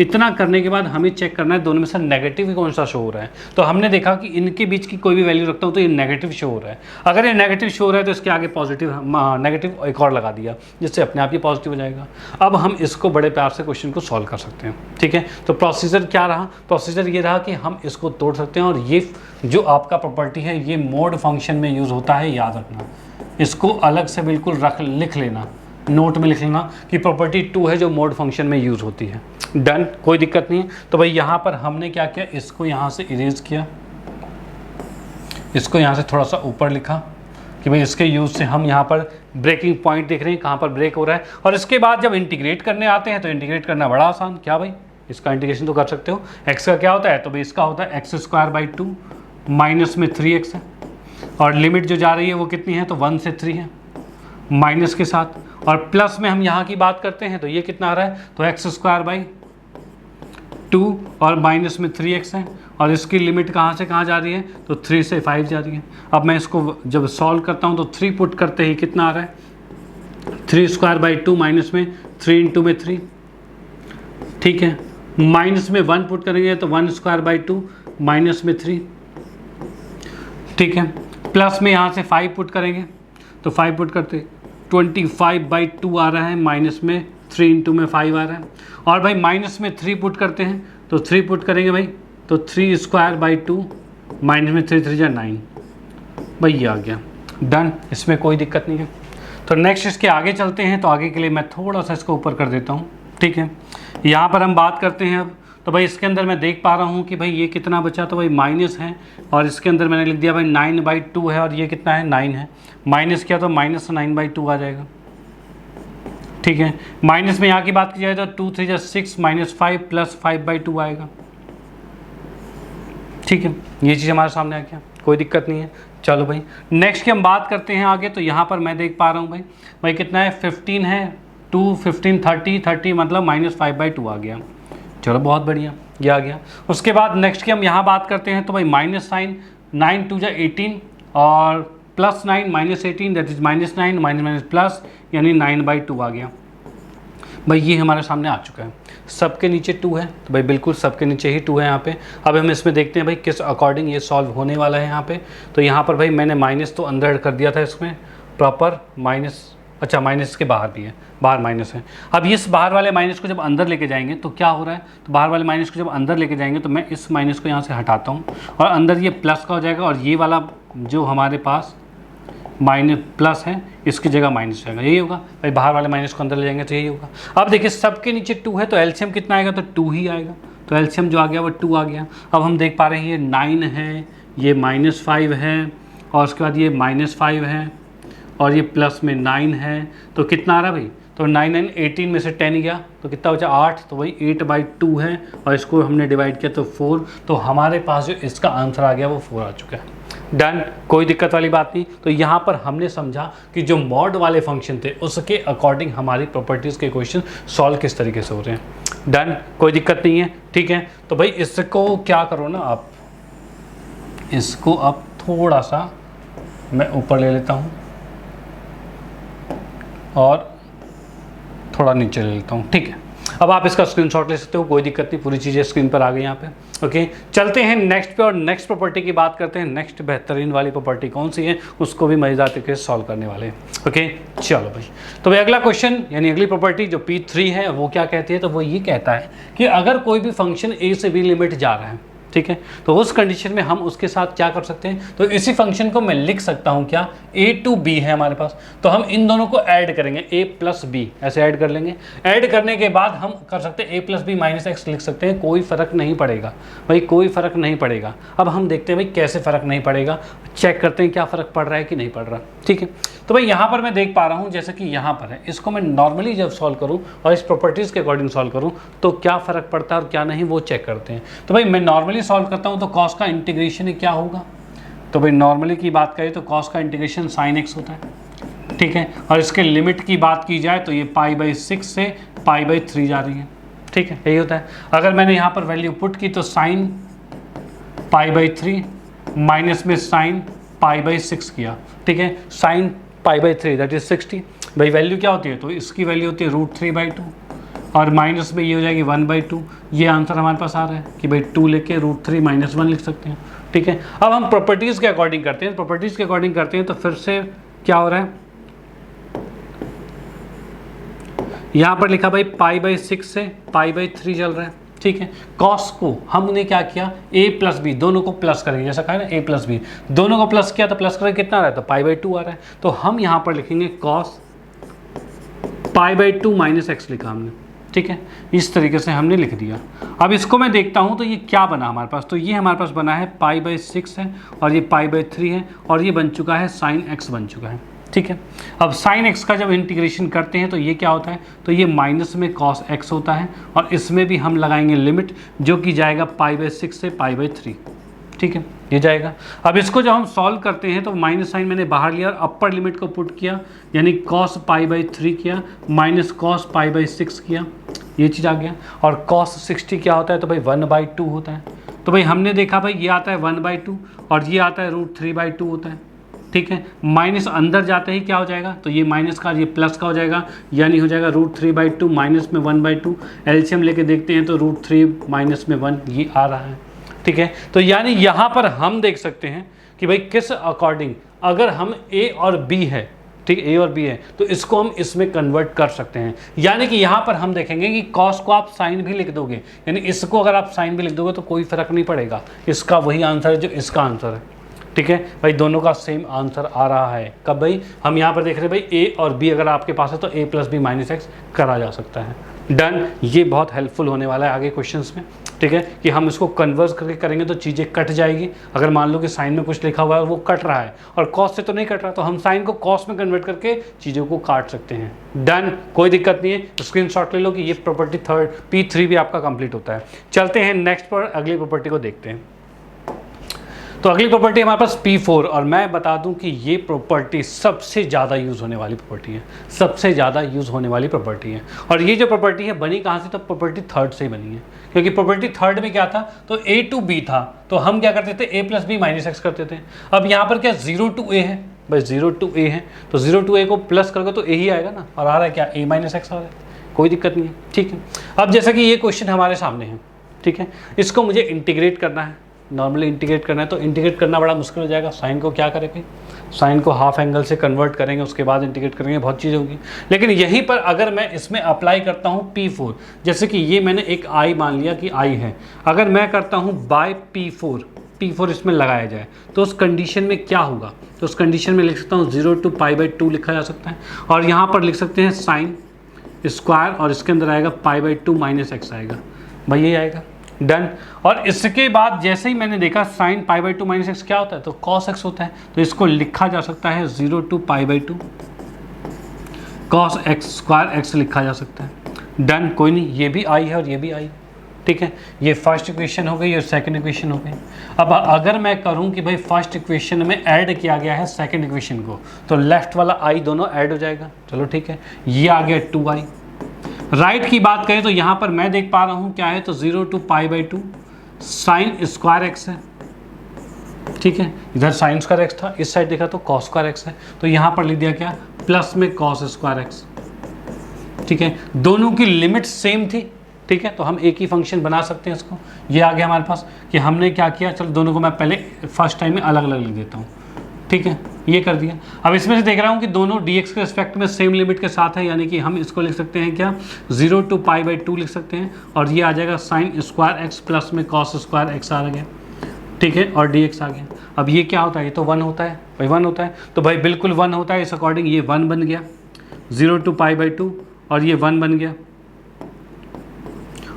इतना करने के बाद हमें चेक करना है दोनों में से नेगेटिव कौन सा शो हो रहा है। तो हमने देखा कि इनके बीच की कोई भी वैल्यू रखता हूँ तो ये नेगेटिव शो हो रहा है। अगर ये नेगेटिव शो हो रहा है तो इसके आगे पॉजिटिव, नेगेटिव एक और लगा दिया, जिससे अपने आप ही पॉजिटिव हो जाएगा। अब हम इसको बड़े प्यार से क्वेश्चन को सॉल्व कर सकते हैं, ठीक है। तो प्रोसीजर क्या रहा, प्रोसीजर ये रहा कि हम इसको तोड़ सकते हैं, और ये जो आपका प्रॉपर्टी है ये मोड फंक्शन में यूज़ होता है, याद रखना। इसको अलग से बिल्कुल लिख लेना, नोट में लिख लेना कि प्रॉपर्टी 2 है जो मोड फंक्शन में यूज़ होती है। डन, कोई दिक्कत नहीं है। तो भाई यहाँ पर हमने क्या किया, इसको यहाँ से इरेज किया, इसको यहाँ से थोड़ा सा ऊपर लिखा कि भाई इसके यूज़ से हम यहाँ पर ब्रेकिंग पॉइंट देख रहे हैं कहाँ पर ब्रेक हो रहा है। और इसके बाद जब इंटीग्रेट करने आते हैं तो इंटीग्रेट करना बड़ा आसान, क्या भाई इसका इंटीग्रेशन तो कर सकते हो। एक्स का क्या होता है, तो भाई इसका होता है x² / 2 माइनस में 3x है, और लिमिट जो जा रही है वो कितनी है, तो 1 से 3 है माइनस के साथ, और प्लस में हम यहाँ की बात करते हैं तो ये कितना आ रहा है, तो x² / 2 और माइनस में 3x है, और इसकी लिमिट कहाँ से कहाँ जा रही है, तो 3 से 5 जा रही है। अब मैं इसको जब सॉल्व करता हूँ तो 3 पुट करते ही कितना आ रहा है, 3² / 2 माइनस में 3 × में 3, ठीक है। माइनस में 1 पुट करेंगे तो 1² / 2 माइनस में 3, ठीक है। प्लस में यहाँ से 5 पुट करेंगे तो 5 पुट करते 25/2 आ रहा है, माइनस में 3 × में 5 आ रहा है। और भाई माइनस में 3 पुट करते हैं तो 3 पुट करेंगे भाई, तो 3² / 2 माइनस में 3 3 × 9, भाई ये आ गया। डन, इसमें कोई दिक्कत नहीं है। तो नेक्स्ट इसके आगे चलते हैं, तो आगे के लिए मैं थोड़ा सा इसको ऊपर कर देता हूँ, ठीक है। यहाँ पर हम बात करते हैं अब, तो भाई इसके अंदर मैं देख पा रहा हूँ कि भाई ये कितना बचा, तो भाई माइनस है, और इसके अंदर मैंने लिख दिया भाई 9/2 है, और ये कितना है 9 है, माइनस किया तो -9/2 आ जाएगा। ठीक है, माइनस में यहाँ की बात की जाए तो 2 3 6 -5 + 5/2 आएगा। ठीक है, ये चीज़ हमारे सामने आ गया, कोई दिक्कत नहीं है। चलो भाई नेक्स्ट की हम बात करते हैं आगे। तो यहाँ पर मैं देख पा रहा हूँ भाई कितना है 15 है, 2 15 30 मतलब -5/2 आ गया। चलो बहुत बढ़िया, ये आ गया। उसके बाद नेक्स्ट की हम यहाँ बात करते हैं। तो भाई माइनस साइन, 9 2 18 और +9 -18 दैट इज -9 माइनस प्लस यानी 9/2 आ गया। भाई ये हमारे सामने आ चुका है। सबके नीचे 2 है, तो भाई बिल्कुल सबके नीचे ही 2 है यहाँ पे। अब हम इसमें देखते हैं भाई किस अकॉर्डिंग ये सॉल्व होने वाला है यहाँ पे। तो यहाँ पर भाई मैंने माइनस तो अंदर कर दिया था इसमें प्रॉपर माइनस, अच्छा माइनस के बाहर भी है, बाहर माइनस है। अब इस बाहर वाले माइनस को जब अंदर लेके जाएंगे तो क्या हो रहा है, तो बाहर वाले माइनस को जब अंदर लेके जाएंगे तो मैं इस माइनस को यहाँ से हटाता हूँ और अंदर ये प्लस का हो जाएगा, और ये वाला जो हमारे पास माइनस प्लस है इसकी जगह माइनस जाएगा, यही होगा भाई। बाहर वाले माइनस को अंदर ले जाएंगे तो यही होगा। अब देखिए सबके नीचे 2 है, तो एलसीएम कितना आएगा, तो 2 ही आएगा। तो एलसीएम जो आ गया वो 2 आ गया। अब हम देख पा रहे हैं ये 9 है, ये -5 है, और उसके बाद ये -5 है, और ये प्लस में 9 है। तो कितना आ रहा है भाई, तो 9 9 18 में से 10 गया तो कितना बचा 8, तो वही 8/2 है, और इसको हमने डिवाइड किया तो 4। तो हमारे पास जो इसका आंसर आ गया वो 4 आ चुका है। डन, कोई दिक्कत वाली बात नहीं। तो यहाँ पर हमने समझा कि जो मॉड वाले फंक्शन थे उसके अकॉर्डिंग हमारी प्रॉपर्टीज़ के क्वेश्चन सॉल्व किस तरीके से हो रहे हैं। डन, कोई दिक्कत नहीं है। ठीक है, तो भाई इसको क्या करो ना, आप इसको अब थोड़ा सा मैं ऊपर ले लेता हूँ और थोड़ा नीचे ले लेता हूँ। ठीक है, अब आप इसका स्क्रीनशॉट ले सकते हो, कोई दिक्कत नहीं, पूरी चीज़ें स्क्रीन पर आ गई यहाँ पे। ओके, चलते हैं नेक्स्ट पे और नेक्स्ट प्रॉपर्टी की बात करते हैं। नेक्स्ट बेहतरीन वाली प्रॉपर्टी कौन सी है उसको भी मज़ेदार तरीके से सॉल्व करने वाले हैं। ओके, चलो भाई। तो भाई अगला क्वेश्चन यानी अगली प्रॉपर्टी जो P3 है वो क्या कहती है, तो वो ये कहता है कि अगर कोई भी फंक्शन A से B लिमिट जा रहा है, ठीक है, तो उस कंडीशन में हम उसके साथ क्या कर सकते हैं, तो इसी फंक्शन को मैं लिख सकता हूं क्या, a to b है हमारे पापास, तो हम इन दोनों को ऐड करेंगे, a + b ऐसे ऐड कर लेंगे। ऐड करने के बाद हम कर सकते हैं a + b - x लिख सकते हैं, कोई फ़र्क नहीं पड़ेगा भाई, कोई फ़र्क नहीं पड़ेगा। अब हम देखते हैं भाई कैसे फ़र्क नहीं पड़ेगा, चेक करते हैं क्या फ़र्क पड़ रहा है कि नहीं पड़ रहा। ठीक है, तो भाई यहाँ पर मैं देख पा रहा हूँ जैसे कि यहाँ पर है, इसको मैं नॉर्मली जब सॉल्व करूँ और इस प्रॉपर्टीज़ के अकॉर्डिंग सॉल्व करूँ तो क्या फ़र्क पड़ता है और क्या नहीं वो चेक करते हैं। तो भाई मैं नॉर्मली सॉल्व करता हूँ तो कॉस का इंटीग्रेशन क्या होगा, तो भाई नॉर्मली की बात करें तो कॉस का इंटीग्रेशन sin x होता है। ठीक है, और इसके लिमिट की बात की जाए तो ये π/6 से π/3 जा रही है। ठीक है, यही होता है। अगर मैंने यहाँ पर वैल्यू पुट की तो sin π/3 माइनस में sin π/6 किया। ठीक है, sin π/3 दैट इज 60। भाई वैल्यू क्या होती है, तो इसकी वैल्यू होती है √3/2 और माइनस में ये हो जाएगी 1/2। ये आंसर हमारे पास आ रहा है कि भाई 2 लेके √3 - 1 लिख सकते हैं। ठीक है, अब हम प्रॉपर्टीज़ के अकॉर्डिंग करते हैं, प्रॉपर्टीज़ के अकॉर्डिंग करते हैं तो फिर से क्या हो रहा है, यहाँ पर लिखा भाई π/6 से π/3 चल रहा है। ठीक है, कॉस को हमने क्या किया, a + b दोनों को प्लस करेंगे, जैसा कहा ना a + b दोनों को प्लस किया तो प्लस करके कितना आ रहा है, तो π/2 आ रहा है। तो हम यहाँ पर लिखेंगे कॉस π/2 - x लिखा हमने। ठीक है, इस तरीके से हमने लिख दिया। अब इसको मैं देखता हूँ तो ये क्या बना हमारे पास, तो ये हमारे पास बना है π/6 है और ये π/3 है और ये बन चुका है sin x बन चुका है। ठीक है, अब sin x का जब इंटीग्रेशन करते हैं तो ये क्या होता है, तो ये माइनस में cos x होता है और इसमें भी हम लगाएंगे लिमिट जो कि जाएगा π/6 से π/3। ठीक है, ये जाएगा। अब इसको जब हम सॉल्व करते हैं तो माइनस साइन मैंने बाहर लिया और अपर लिमिट को पुट किया यानी cos π/3 किया माइनस cos π/6 किया, ये चीज़ आ गया। और cos 60 क्या होता है, तो भाई 1/2 होता है। तो भाई हमने देखा भाई ये आता है 1/2 और ये आता है √3/2 होता है। ठीक है, माइनस अंदर जाते ही क्या हो जाएगा, तो ये माइनस का ये प्लस का हो जाएगा यानी हो जाएगा √3/2 माइनस में 1/2। एलसीएम लेके देखते हैं तो √3 माइनस में 1 ये आ रहा है। ठीक है, तो यानी यहाँ पर हम देख सकते हैं कि भाई किस अकॉर्डिंग अगर हम a और b है, ठीक a और b है, तो इसको हम इसमें कन्वर्ट कर सकते हैं। यानी कि यहाँ पर हम देखेंगे कि कॉस को आप साइन भी लिख दोगे, यानी इसको अगर आप साइन भी लिख दोगे तो कोई फ़र्क नहीं पड़ेगा, इसका वही आंसर है जो इसका आंसर है। ठीक है भाई, दोनों का सेम आंसर आ रहा है। कब भाई, हम यहाँ पर देख रहे हैं भाई a और b अगर आपके पास है तो a + b - x करा जा सकता है। डन। ये बहुत हेल्पफुल होने वाला है आगे क्वेश्चंस में, ठीक है, कि हम इसको कन्वर्स करके करेंगे तो चीज़ें कट जाएगी। अगर मान लो कि साइन में कुछ लिखा हुआ है और वो कट रहा है और कॉस से तो नहीं कट रहा, तो हम साइन को कॉस में कन्वर्ट करके चीज़ों को काट सकते हैं। डन, कोई दिक्कत नहीं है, स्क्रीनशॉट ले लो कि ये प्रॉपर्टी थर्ड P3 भी आपका कंप्लीट होता है। चलते हैं नेक्स्ट पर, अगली प्रॉपर्टी को देखते हैं। तो अगली प्रॉपर्टी हमारे पास P4, और मैं बता दूं कि ये प्रॉपर्टी सबसे ज़्यादा यूज़ होने वाली प्रॉपर्टी है, सबसे ज़्यादा यूज़ होने वाली प्रॉपर्टी है। और ये जो प्रॉपर्टी है बनी कहाँ से, तो प्रॉपर्टी थर्ड से ही बनी है, क्योंकि प्रॉपर्टी थर्ड में क्या था, तो A to B था, तो हम क्या करते थे, A + B - x करते थे। अब यहाँ पर क्या 0 to A है, भाई 0 to A है, तो 0 to A को प्लस करके तो A ही आएगा ना, और आ रहा है क्या, A - x आ रहा है, कोई दिक्कत नहीं है, ठीक है। अब जैसा कि ये क्वेश्चन हमारे सामने है, ठीक है, इसको मुझे इंटीग्रेट करना है, नॉर्मली इंटीग्रेट करना है, तो इंटीग्रेट करना बड़ा मुश्किल हो जाएगा। साइन को क्या करेंगे, साइन को हाफ एंगल से कन्वर्ट करेंगे, उसके बाद इंटीग्रेट करेंगे, बहुत चीज़ होगी। लेकिन यहीं पर अगर मैं इसमें अप्लाई करता हूँ P4, जैसे कि ये मैंने एक I मान लिया कि I है, अगर मैं करता हूँ बाय P4 इसमें लगाया जाए, तो उस कंडीशन में क्या होगा, तो उस कंडीशन में लिख सकता हूँ 0 to π/2 लिखा जा सकता है, और यहाँ पर लिख सकते हैं साइन स्क्वायर, और इसके अंदर आएगा π/2 - x आएगा, भाई ये आएगा। डन। और इसके बाद जैसे ही मैंने देखा साइन π/2 - x क्या होता है, तो cos x होता है, तो इसको लिखा जा सकता है 0 to π/2 cos x square x लिखा जा सकता है। डन, कोई नहीं, ये भी आई है और ये भी आई, ठीक है। ये फर्स्ट इक्वेशन हो गई और सेकंड इक्वेशन हो गई। अब अगर मैं करूं कि भाई फर्स्ट इक्वेशन में ऐड किया गया है सेकंड इक्वेशन को, तो लेफ्ट वाला आई दोनों ऐड हो जाएगा, चलो ठीक है, ये आ गया 2i। राइट की बात करें तो यहाँ पर मैं देख पा रहा हूँ क्या है, तो 0 to π/2 साइन स्क्वायर एक्स है, ठीक है, इधर साइन स्क्वायर एक्स था, इस साइड देखा तो कॉस स्क्वायर एक्स है, तो यहाँ पर लिख दिया क्या, प्लस में कॉस स्क्वायर एक्स, ठीक है। दोनों की लिमिट सेम थी, ठीक है, तो हम एक ही फंक्शन बना सकते हैं इसको। ये आ गया हमारे पास कि हमने क्या किया, चलो दोनों को मैं पहले फर्स्ट टाइम में अलग अलग लिख देता हूँ, ठीक है, ये कर दिया। अब इसमें से देख रहा हूँ कि दोनों dx के रिस्पेक्ट में सेम लिमिट के साथ है, यानी कि हम इसको लिख सकते हैं क्या, 0 to π/2 लिख सकते हैं, और ये आ जाएगा साइन स्क्वायर एक्स प्लस में कॉस स्क्वायर एक्स आ गया, ठीक है, और dx आ गया। अब ये क्या होता है, ये तो 1 होता है, भाई 1 होता है, तो भाई बिल्कुल 1 होता है, इस अकॉर्डिंग ये 1 बन गया, 0 to π/2, और ये 1 बन गया,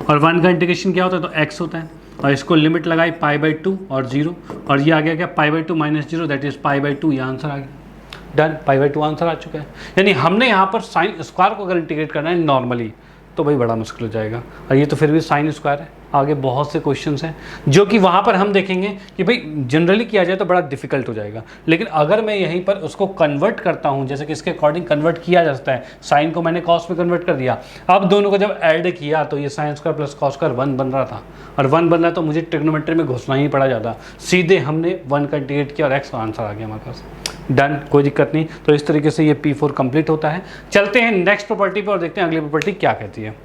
और 1 का इंटीग्रेशन क्या होता है, तो x होता है, और इसको लिमिट लगाई π/2 और 0, और ये आ गया क्या, π/2 - 0 दैट इज π/2, ये आंसर आ गया। डन, π/2 आंसर आ चुका है। यानी हमने यहाँ पर साइन स्क्वायर को अगर इंटीग्रेट करना है नॉर्मली, तो भाई बड़ा मुश्किल हो जाएगा, और ये तो फिर भी साइन स्क्वायर है। आगे बहुत से क्वेश्चंस हैं जो कि वहाँ पर हम देखेंगे कि भाई जनरली किया जाए तो बड़ा डिफिकल्ट हो जाएगा, लेकिन अगर मैं यहीं पर उसको कन्वर्ट करता हूँ, जैसे कि इसके अकॉर्डिंग कन्वर्ट किया जा सकता है, साइन को मैंने कॉस में कन्वर्ट कर दिया, अब दोनों को जब ऐड किया तो ये sine square plus cos square 1 बन रहा था, और 1 बन रहा तो मुझे ट्रिग्नोमेट्री में घुसना ही पड़ा ज़्यादा, सीधे हमने 1 का इंटीग्रेट किया और x का आंसर आ गया हमारे पास। डन, कोई दिक्कत नहीं। तो इस तरीके से ये P4 कंप्लीट होता है। चलते हैं नेक्स्ट प्रॉपर्टी पर और देखते हैं अगली प्रॉपर्टी क्या कहती है।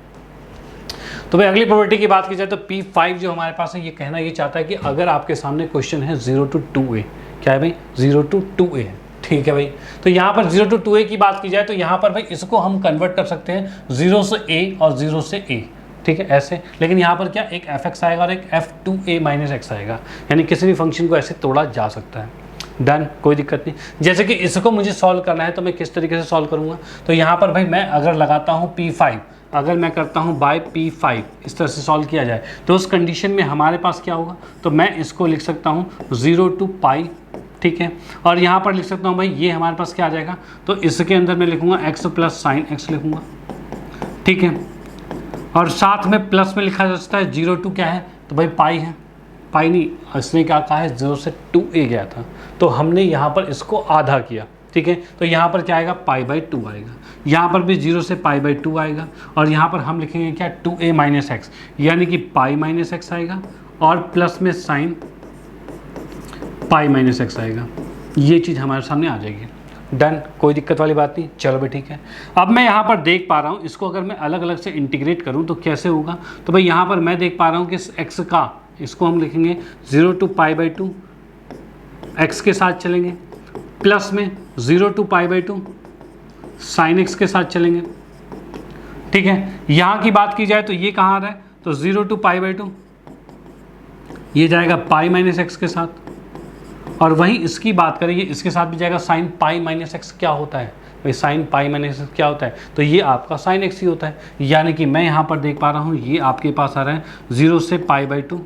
तो भाई अगली प्रॉपर्टी की बात की जाए तो P5 जो हमारे पास है, ये कहना ये चाहता है कि अगर आपके सामने क्वेश्चन है 0 to 2a, क्या है भाई, 0 to 2a, ठीक है भाई। तो यहाँ पर 0 to 2a की बात की जाए तो यहाँ पर भाई इसको हम कन्वर्ट कर सकते हैं 0 से a और 0 से a, ठीक है, ऐसे। लेकिन यहाँ पर क्या, एक fx आएगा और एक f2a - x आएगा, यानी किसी भी फंक्शन को ऐसे तोड़ा जा सकता है। डन, कोई दिक्कत नहीं। जैसे कि इसको मुझे सॉल्व करना है तो मैं किस तरीके से सॉल्व करूँगा, तो यहाँ पर भाई मैं अगर लगाता हूँ P5, अगर मैं करता हूँ बाय P5, इस तरह से सॉल्व किया जाए तो उस कंडीशन में हमारे पास क्या होगा, तो मैं इसको लिख सकता हूँ 0 to π, ठीक है, और यहाँ पर लिख सकता हूँ भाई ये हमारे पास क्या आ जाएगा, तो इसके अंदर मैं लिखूँगा x प्लस साइन x लिखूँगा, ठीक है, और साथ में प्लस में लिखा जा सकता है 0 to क्या है, तो भाई पाई है, पाई नहीं, इसने क्या कहा है 0 से 2a गया था, तो हमने यहाँ पर इसको आधा किया, ठीक है, तो यहाँ पर क्या आएगा, π/2 आएगा, यहाँ पर भी 0 से π/2 आएगा, और यहाँ पर हम लिखेंगे क्या, 2a - x, यानी कि π - x आएगा, और प्लस में साइन π - x आएगा, ये चीज़ हमारे सामने आ जाएगी। डन, कोई दिक्कत वाली बात नहीं, चलो भाई ठीक है। अब मैं यहाँ पर देख पा रहा हूँ, इसको अगर मैं अलग अलग से इंटीग्रेट करूँ तो कैसे होगा, तो भाई यहाँ पर मैं देख पा रहा हूँ कि इस x का, इसको हम लिखेंगे 0 to π/2, x के साथ चलेंगे, प्लस में 0 to π/2 साइन x के साथ चलेंगे, ठीक है। यहाँ की बात की जाए तो ये कहाँ आ रहा है, तो 0 to π/2 ये जाएगा π - x के साथ, और वहीं इसकी बात करेंगे, इसके साथ भी जाएगा साइन पाई माइनस एक्स क्या होता है भाई, साइन पाई माइनस एक्स क्या होता है, तो ये आपका साइन एक्स ही होता है। यानी कि मैं यहाँ पर देख पा रहा हूँ ये आपके पास आ रहा है 0 से π/2,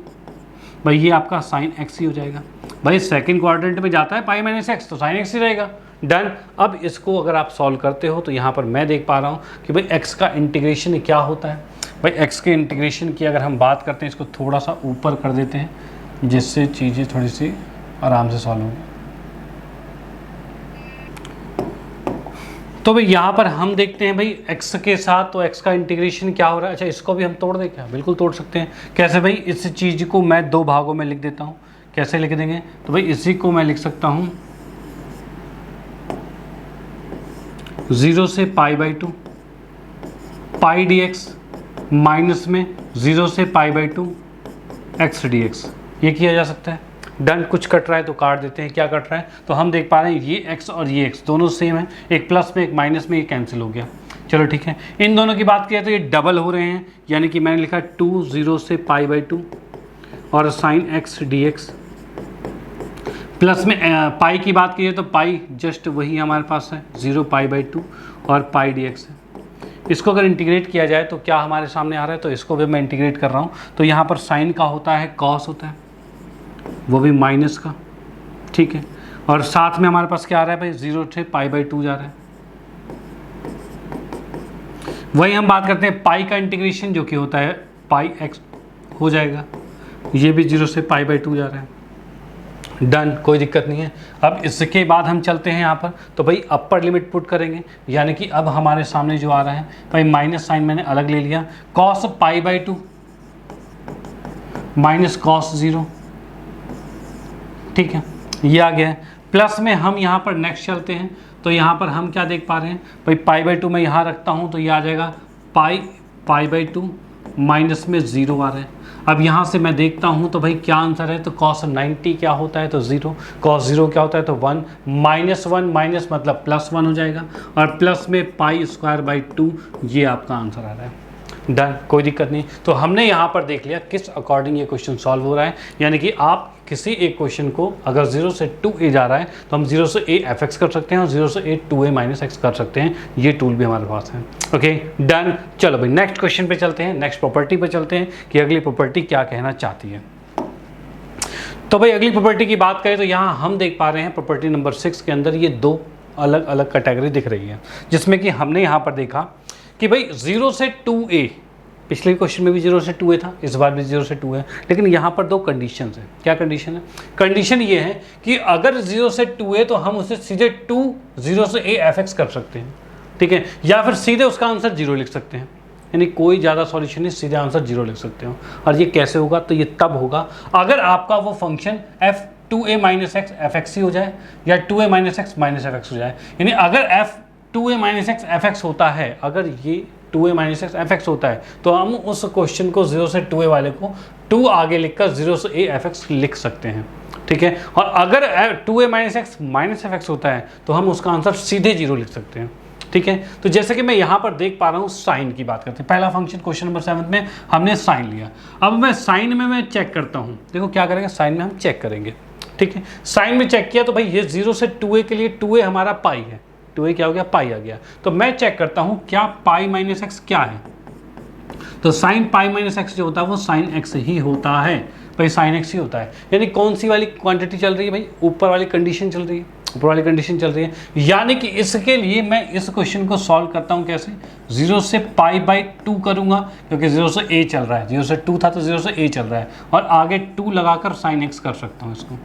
भाई ये आपका साइन एक्स ही हो जाएगा। भाई सेकंड क्वाड्रेंट में जाता है पाई माइनस एक्स तो साइन एक्स ही रहेगा। डन। अब इसको अगर आप सॉल्व करते हो तो यहाँ पर मैं देख पा रहा हूँ कि भाई एक्स का इंटीग्रेशन क्या होता है। भाई एक्स के इंटीग्रेशन की अगर हम बात करते हैं, इसको थोड़ा सा ऊपर कर देते हैं जिससे चीज़ें थोड़ी सी आराम से सॉल्व होंगी। तो भाई यहाँ पर हम देखते हैं भाई x के साथ तो x का इंटीग्रेशन क्या हो रहा है। अच्छा, इसको भी हम तोड़ दें क्या? बिल्कुल तोड़ सकते हैं। कैसे भाई? इस चीज़ को मैं दो भागों में लिख देता हूँ। कैसे लिख देंगे? तो भाई इसी को मैं लिख सकता हूँ 0 से π/2 पाई dx माइनस में 0 से π/2 x dx, ये किया जा सकता है। डन। कुछ कट रहा है तो काट देते हैं। क्या कट रहा है? तो हम देख पा रहे हैं ये x और ये x दोनों सेम है, एक प्लस में एक माइनस में, ये कैंसिल हो गया। चलो ठीक है। इन दोनों की बात किया तो ये डबल हो रहे हैं, यानी कि मैंने लिखा 2 0 से π/2 और साइन x dx प्लस में पाई की बात की है तो पाई जस्ट वही हमारे पास है 0 π/2 और पाई dx है। इसको अगर इंटीग्रेट किया जाए तो क्या हमारे सामने आ रहा है? तो इसको भी मैं इंटीग्रेट कर रहा हूँ तो यहाँ पर साइन का होता है कॉस होता है, वो भी माइनस का। ठीक है। और साथ में हमारे पास क्या आ रहा है भाई? 0 से π/2 जा रहा है। वही हम बात करते हैं पाई का इंटीग्रेशन जो कि होता है पाई x हो जाएगा, ये भी 0 से π/2 जा रहा है। डन। कोई दिक्कत नहीं है। अब इसके बाद हम चलते हैं यहाँ पर, तो भाई अपर लिमिट पुट करेंगे, यानी कि अब हमारे सामने जो आ रहा है भाई माइनस साइन मैंने अलग ले लिया, cos π/2 माइनस cos 0। ठीक है, ये आ गया है। प्लस में हम यहाँ पर नेक्स्ट चलते हैं तो यहाँ पर हम क्या देख पा रहे हैं भाई π/2 मैं यहाँ रखता हूँ तो ये आ जाएगा π/2 माइनस में 0 आ रहा है। अब यहाँ से मैं देखता हूँ तो भाई क्या आंसर है? तो cos 90 क्या होता है? तो 0। cos 0 क्या होता है? तो 1। -1 माइनस मतलब +1 हो जाएगा और प्लस में π²/2, ये आपका आंसर आ रहा है। डन। कोई दिक्कत नहीं। तो हमने यहाँ पर देख लिया किस अकॉर्डिंग ये क्वेश्चन सॉल्व हो रहा है, यानी कि आप किसी एक क्वेश्चन को अगर 0 से 2a जा रहा है तो हम 0 से a fx कर सकते हैं और 0 से a 2a माइनस x कर सकते हैं। ये टूल भी हमारे पास है। Okay done. चलो भाई नेक्स्ट क्वेश्चन पे चलते हैं, नेक्स्ट प्रॉपर्टी पे चलते हैं कि अगली प्रॉपर्टी क्या कहना चाहती है। तो भाई अगली प्रॉपर्टी की बात करें तो यहाँ हम देख पा रहे हैं प्रॉपर्टी नंबर 6 के अंदर ये दो अलग अलग कैटेगरी दिख रही है, जिसमें कि हमने यहाँ पर देखा कि भाई 0 से 2a, पिछले क्वेश्चन में भी 0 से 2a था, इस बार भी 0 से 2 है, लेकिन यहाँ पर दो कंडीशन है। क्या कंडीशन है? कंडीशन ये है कि अगर 0 से 2a तो हम उसे सीधे 0 से a fx कर सकते हैं। ठीक है, या फिर सीधे उसका आंसर 0 लिख सकते हैं, यानी कोई ज़्यादा सॉल्यूशन नहीं, सीधे आंसर 0 लिख सकते हो। और ये कैसे होगा? तो ये तब होगा अगर आपका वो function f2a minus x fx ही हो जाए या 2a minus x minus fx हो जाए। यानी अगर f2a माइनस एक्स fx होता है, अगर ये 2a माइनस एक्स fx होता है तो हम उस क्वेश्चन को 0 से 2a वाले को 2 आगे लिखकर 0 से a fx लिख सकते हैं। ठीक है। और अगर 2a minus x minus fx होता है तो हम उसका आंसर सीधे 0 लिख सकते हैं। ठीक है। तो जैसे कि मैं यहाँ पर देख पा रहा हूँ, साइन की बात करते हैं। पहला फंक्शन क्वेश्चन नंबर 7 में हमने साइन लिया। अब मैं साइन में मैं चेक करता हूँ। देखो क्या करेंगे, साइन में हम चेक करेंगे। ठीक है, साइन में चेक किया तो भाई ये 0 से 2a के लिए 2a हमारा पाई है, 2a क्या हो गया? पाई आ गया। तो मैं चेक करता हूँ क्या पाई माइनस एक्स क्या है? तो साइन पाई माइनस एक्स जो होता है वो साइन एक्स ही होता है। भाई साइन एक्स ही होता है। यानी कौन सी वाली क्वांटिटी चल रही है भाई? ऊपर वाली कंडीशन चल रही है, ऊपर वाली कंडीशन चल रही है। यानी कि इसके लिए मैं इस क्वेश्चन को सॉल्व करता हूँ कैसे? 0 से π/2 करूँगा, क्योंकि 0 से a चल रहा है, 0 से 2 था तो 0 से a चल रहा है, और आगे 2 लगाकर साइन एक्स कर सकता हूँ इसको।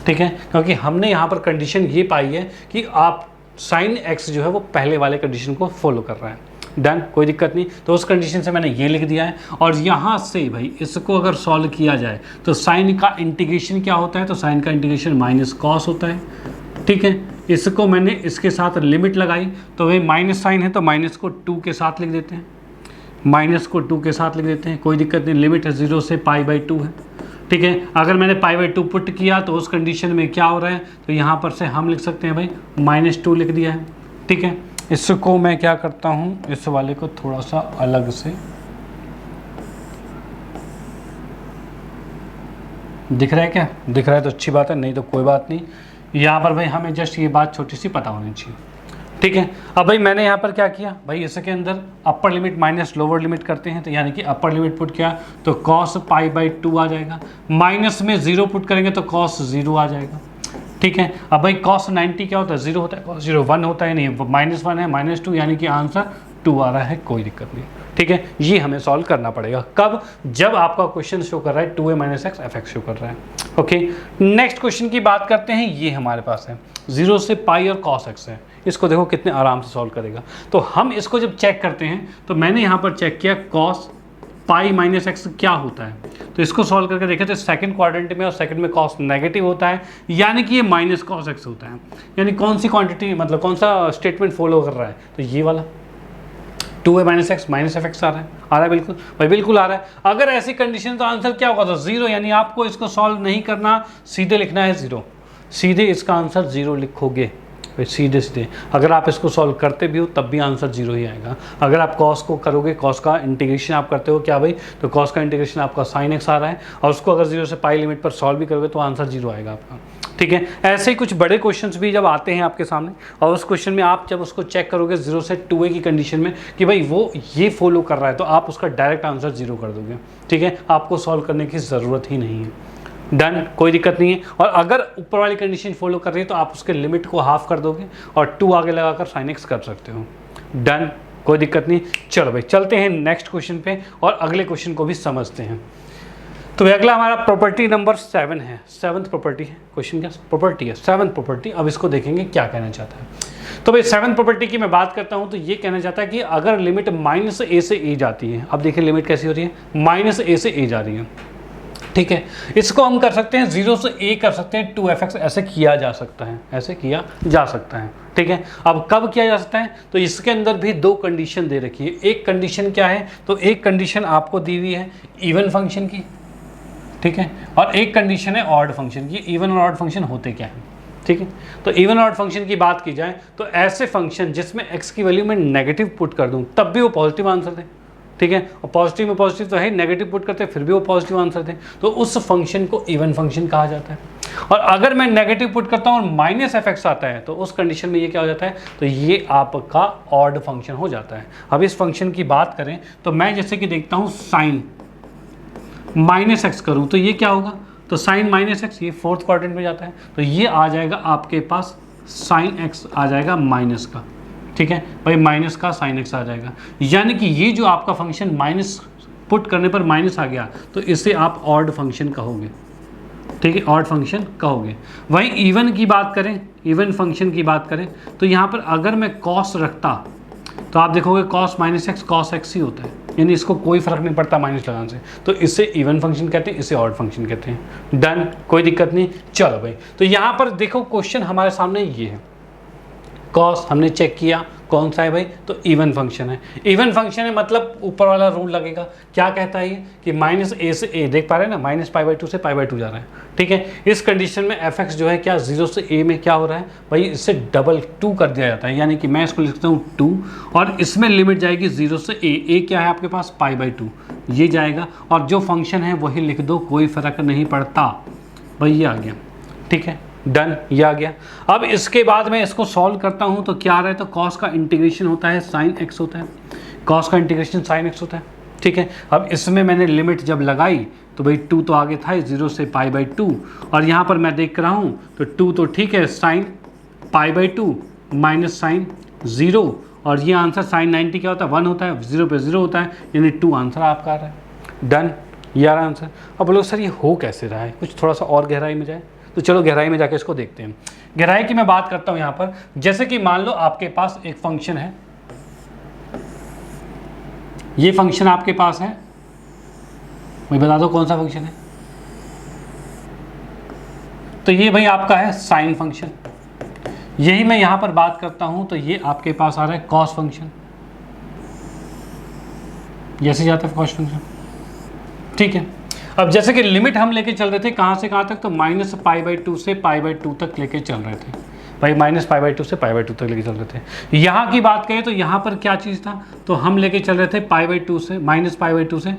ठीक है, क्योंकि हमने यहाँ पर कंडीशन ये पाई है कि आप साइन एक्स जो है वो पहले वाले कंडीशन को फॉलो कर रहा है। डन। कोई दिक्कत नहीं। तो उस कंडीशन से मैंने ये लिख दिया है। और यहाँ से भाई इसको अगर सॉल्व किया जाए तो साइन का इंटीग्रेशन क्या होता है? तो साइन का इंटीग्रेशन माइनस कॉस होता है। ठीक है, इसको मैंने इसके साथ लिमिट लगाई तो भाई माइनस साइन है तो माइनस को 2 के साथ लिख देते हैं, माइनस को 2 के साथ लिख देते हैं। कोई दिक्कत नहीं, लिमिट है 0 से π/2 है। ठीक है, अगर मैंने π/2 पुट किया तो उस कंडीशन में क्या हो रहा है? तो यहाँ पर से हम लिख सकते हैं भाई -2 लिख दिया है। ठीक है, इसको मैं क्या करता हूँ, इस वाले को थोड़ा सा अलग से दिख रहा है क्या? दिख रहा है तो अच्छी बात है, नहीं तो कोई बात नहीं। यहाँ पर भाई हमें जस्ट ये बात छोटी सी पता होनी चाहिए, ठीक है। अब भाई मैंने यहाँ पर क्या किया भाई, इसके अंदर upper limit minus lower limit करते हैं, तो यानी कि अपर लिमिट पुट किया तो cos π/2 आ जाएगा, माइनस में 0 पुट करेंगे तो cos 0 आ जाएगा, ठीक है। अब भाई cos 90 क्या होता है, 0 होता है, cos 0 1 होता है, नहीं -1 है -2, यानी कि आंसर 2 आ रहा है, कोई दिक्कत नहीं, ठीक है। ये हमें सॉल्व करना पड़ेगा कब, जब आपका क्वेश्चन शो कर रहा है 2a - x f(x) शो कर रहा है, ओके। नेक्स्ट क्वेश्चन की बात करते हैं, ये हमारे पास है 0 से पाई और cos x है, इसको देखो कितने आराम से सॉल्व करेगा। तो हम इसको जब चेक करते हैं तो मैंने यहाँ पर चेक किया cos π - x क्या होता है, तो इसको सॉल्व करके देखें तो सेकंड क्वाड्रेंट में और सेकंड में cos नेगेटिव होता है, यानी कि ये माइनस cos x होता है, यानी कौन सी क्वांटिटी, मतलब कौन सा स्टेटमेंट फॉलो कर रहा है, तो ये वाला 2a - x -f(x) आ रहा है बिल्कुल भाई, बिल्कुल आ रहा है। अगर ऐसी कंडीशन तो आंसर क्या होगा, तो 0, यानी आपको इसको सॉल्व नहीं करना, सीधे लिखना है 0, सीधे इसका आंसर 0 लिखोगे भाई, सीधे सीधे। अगर आप इसको सॉल्व करते भी हो तब भी आंसर 0 ही आएगा। अगर आप cos को करोगे, cos का इंटीग्रेशन आप करते हो क्या भाई, तो cos का इंटीग्रेशन आपका sin x आ रहा है, और उसको अगर 0 से पाई लिमिट पर सॉल्व भी करोगे तो आंसर 0 आएगा आपका, ठीक है। ऐसे ही कुछ बड़े क्वेश्चंस भी जब आते हैं आपके सामने, और उस क्वेश्चन में आप जब उसको चेक करोगे 0 से 2a की कंडीशन में कि भाई वो ये फॉलो कर रहा है, तो आप उसका डायरेक्ट आंसर 0 कर दोगे, ठीक है। आपको सॉल्व करने की ज़रूरत ही नहीं है, डन, कोई दिक्कत नहीं है। और अगर ऊपर वाली कंडीशन फॉलो कर रही है तो आप उसके लिमिट को हाफ कर दोगे और 2 आगे लगाकर sin x कर सकते हो, डन, कोई दिक्कत नहीं। चलो भाई चलते हैं नेक्स्ट क्वेश्चन पे और अगले क्वेश्चन को भी समझते हैं। तो अगला हमारा प्रॉपर्टी नंबर 7 है, 7th प्रॉपर्टी है, क्वेश्चन क्या प्रॉपर्टी है, 7th प्रॉपर्टी। अब इसको देखेंगे क्या कहना चाहता है। तो भाई 7th प्रॉपर्टी की मैं बात करता हूँ तो ये कहना चाहता है कि अगर लिमिट -a से a जाती है, अब देखिए लिमिट कैसी हो रही है, -a से a जा रही है, ठीक है। इसको हम कर सकते हैं 0 से a कर सकते हैं 2f(x), ऐसे किया जा सकता है, ऐसे किया जा सकता है, ठीक है। अब कब किया जा सकता है, तो इसके अंदर भी 2 कंडीशन दे रखी है। एक कंडीशन क्या है, तो एक कंडीशन आपको दी हुई है इवन फंक्शन की, ठीक है, और एक कंडीशन है ऑड फंक्शन की। इवन और ऑड फंक्शन होते क्या है, ठीक है। तो इवन और ऑड फंक्शन की बात की जाए तो ऐसे फंक्शन जिसमें x की वैल्यू में नेगेटिव पुट कर दूं तब भी वो पॉजिटिव आंसर दे, ठीक है। और पॉजिटिव में पॉजिटिव तो है, नेगेटिव पुट करते फिर भी वो पॉजिटिव आंसर दे, तो उस फंक्शन को इवन फंक्शन कहा जाता है। और अगर मैं नेगेटिव पुट करता हूँ और -f(x) आता है तो उस कंडीशन में ये क्या हो जाता है, तो ये आपका ऑड फंक्शन हो जाता है। अब इस फंक्शन की बात करें तो मैं जैसे कि देखता हूँ sin -x करूँ तो ये क्या होगा, तो sin -x ये 4th क्वाड्रेंट में जाता है, तो ये आ जाएगा आपके पास sin x आ जाएगा माइनस का, ठीक है भाई, माइनस का sin x आ जाएगा। यानी कि ये जो आपका फंक्शन माइनस पुट करने पर माइनस आ गया तो इसे आप ऑड फंक्शन कहोगे, ठीक है, ऑड फंक्शन कहोगे। वहीं इवन की बात करें, इवन फंक्शन की बात करें तो यहाँ पर अगर मैं cos रखता तो आप देखोगे cos -x cos x ही होता है, यानी इसको कोई फर्क नहीं पड़ता माइनस लगाने से, तो इसे इवन फंक्शन कहते हैं, इसे ऑड फंक्शन कहते हैं, डन, कोई दिक्कत नहीं। चलो भाई तो यहाँ पर देखो क्वेश्चन हमारे सामने ये है, cos हमने चेक किया कौन सा है भाई, तो इवन फंक्शन है। इवन फंक्शन है मतलब ऊपर वाला रूल लगेगा, क्या कहता है ये कि -a से a, देख पा रहे हैं ना, -π/2 से π/2 जा रहा है, ठीक है। इस कंडीशन में f(x) जो है क्या 0 से a में क्या हो रहा है भाई, इससे डबल 2 कर दिया जाता है, यानी कि मैं इसको लिख सकता हूँ 2 और इसमें लिमिट जाएगी 0 से a क्या है आपके पास π/2, ये जाएगा और जो फंक्शन है वही लिख दो, कोई फ़र्क नहीं पड़ता भाई, ये आ गया, ठीक है, डन, ये आ गया। अब इसके बाद मैं इसको सॉल्व करता हूँ तो क्या आ रहा है, तो cos का इंटीग्रेशन होता है sin x होता है, cos का इंटीग्रेशन sin x होता है, ठीक है। अब इसमें मैंने लिमिट जब लगाई तो भाई 2 तो आगे था 0 से π/2 और यहाँ पर मैं देख रहा हूँ तो 2 तो ठीक है, sin π/2 माइनस sin 0 और ये आंसर sin 90 क्या होता है 1 होता है, 0 पे 0 होता है, यानी 2 आंसर आपका आ रहा है, डन, ये आ रहा आंसर। अब बोलो सर ये हो कैसे रहा है, कुछ थोड़ा सा और गहराई में जाए, तो चलो गहराई में जाके इसको देखते हैं। गहराई की मैं बात करता हूँ यहाँ पर, जैसे कि मान लो आपके पास एक फंक्शन है, ये फंक्शन आपके पास है, भाई बता दो कौन सा फंक्शन है, तो ये भाई आपका है साइन फंक्शन। यही मैं यहाँ पर बात करता हूँ तो ये आपके पास आ रहा है कॉस फंक्शन, जैसे जाता है कॉस फंक्शन, ठीक है। अब जैसे कि लिमिट हम लेके चल रहे थे कहाँ से कहाँ तक, तो -π/2 से π/2 तक लेके चल रहे थे भाई, -π/2 से π/2 तक लेके चल रहे थे। यहाँ की बात करें तो यहाँ पर क्या चीज़ था, तो हम लेके चल रहे थे π/2 से -π/2 से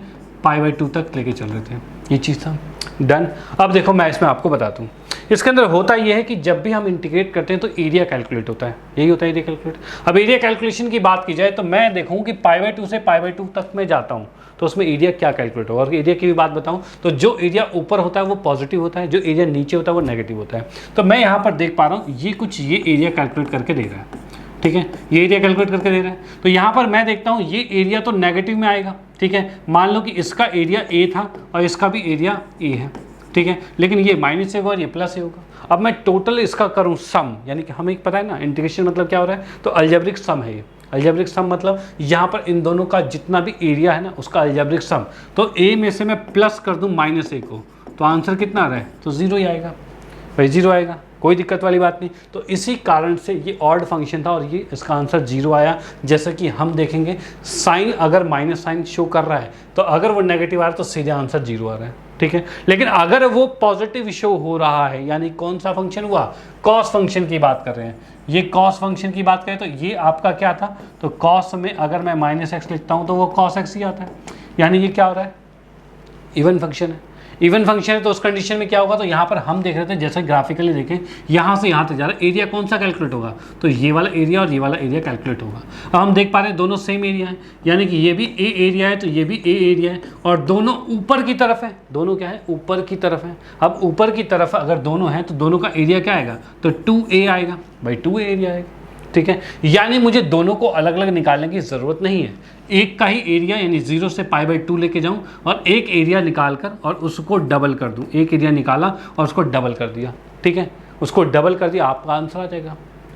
π/2 तक लेके चल रहे थे, ये चीज़ था, डन। अब देखो मैं इसमें आपको बताता हूँ, इसके अंदर होता ये है कि जब भी हम इंटीग्रेट करते हैं तो एरिया कैलकुलेट होता है, यही होता है एरिया कैलकुलेट। अब एरिया कैलकुलेशन की बात की जाए तो मैं देखूँ कि π/2 से π/2 तक मैं जाता हूँ तो उसमें एरिया क्या कैलकुलेट होगा। और एरिया की भी बात बताऊँ तो जो एरिया ऊपर होता है वो पॉजिटिव होता है, जो एरिया नीचे होता है वो नेगेटिव होता है। तो मैं यहाँ पर देख पा रहा हूँ ये एरिया कैलकुलेट करके दे रहा है, ठीक है, ये एरिया कैलकुलेट करके दे रहा है। तो यहाँ पर मैं देखता हूँ ये एरिया तो नेगेटिव में आएगा, ठीक है। मान लो कि इसका एरिया ए था और इसका भी एरिया ए है, ठीक है, लेकिन ये माइनस से होगा और ये प्लस से होगा। अब मैं टोटल इसका करूँ सम, यानी कि हमें पता है ना इंटीग्रेशन मतलब क्या हो रहा है, तो अलजेब्रिक सम है ये। अलजेब्रिक सम मतलब यहाँ पर इन दोनों का जितना भी एरिया है ना उसका अलजेब्रिक सम। तो ए में से मैं प्लस कर दूँ -a को, तो आंसर कितना आ रहा है, तो 0 ही आएगा भाई, 0 आएगा, कोई दिक्कत वाली बात नहीं। तो इसी कारण से ये ऑड फंक्शन था और ये इसका आंसर 0 आया। जैसा कि हम देखेंगे साइन अगर माइनस साइन शो कर रहा है तो अगर वो नेगेटिव आ रहा है तो सीधे आंसर 0 आ रहा है, ठीक है। लेकिन अगर वो पॉजिटिव शो हो रहा है, यानी कौन सा फंक्शन हुआ, कॉस फंक्शन की बात कर रहे हैं, ये कॉस फंक्शन की बात करें तो ये आपका क्या था, तो कॉस में अगर मैं -x लिखता हूँ तो वो cos x ही आता है, यानी ये क्या हो रहा है, इवन फंक्शन है। इवन फंक्शन है तो उस कंडीशन में क्या होगा, तो यहाँ पर हम देख रहे थे जैसे ग्राफिकली देखें यहाँ से यहाँ तक जा रहा है, एरिया कौन सा कैलकुलेट होगा, तो ये वाला एरिया और ये वाला एरिया कैलकुलेट होगा। अब हम देख पा रहे हैं दोनों सेम एरिया है, यानी कि ये भी ए एरिया है तो ये भी ए एरिया है और दोनों ऊपर की तरफ है, दोनों क्या है, ऊपर की तरफ है। अब ऊपर की तरफ अगर दोनों हैं तो दोनों का एरिया क्या आएगा, तो 2a आएगा भाई, 2a एरिया आएगा, ठीक है। यानी मुझे दोनों को अलग अलग निकालने की ज़रूरत नहीं है, एक का ही एरिया यानी 0 से π/2 लेके जाऊं और एक एरिया निकाल कर और उसको डबल कर दूं। एक एरिया निकाला और उसको डबल कर दिया, ठीक है, उसको डबल कर दिया, आपका आंसर आ जाएगा,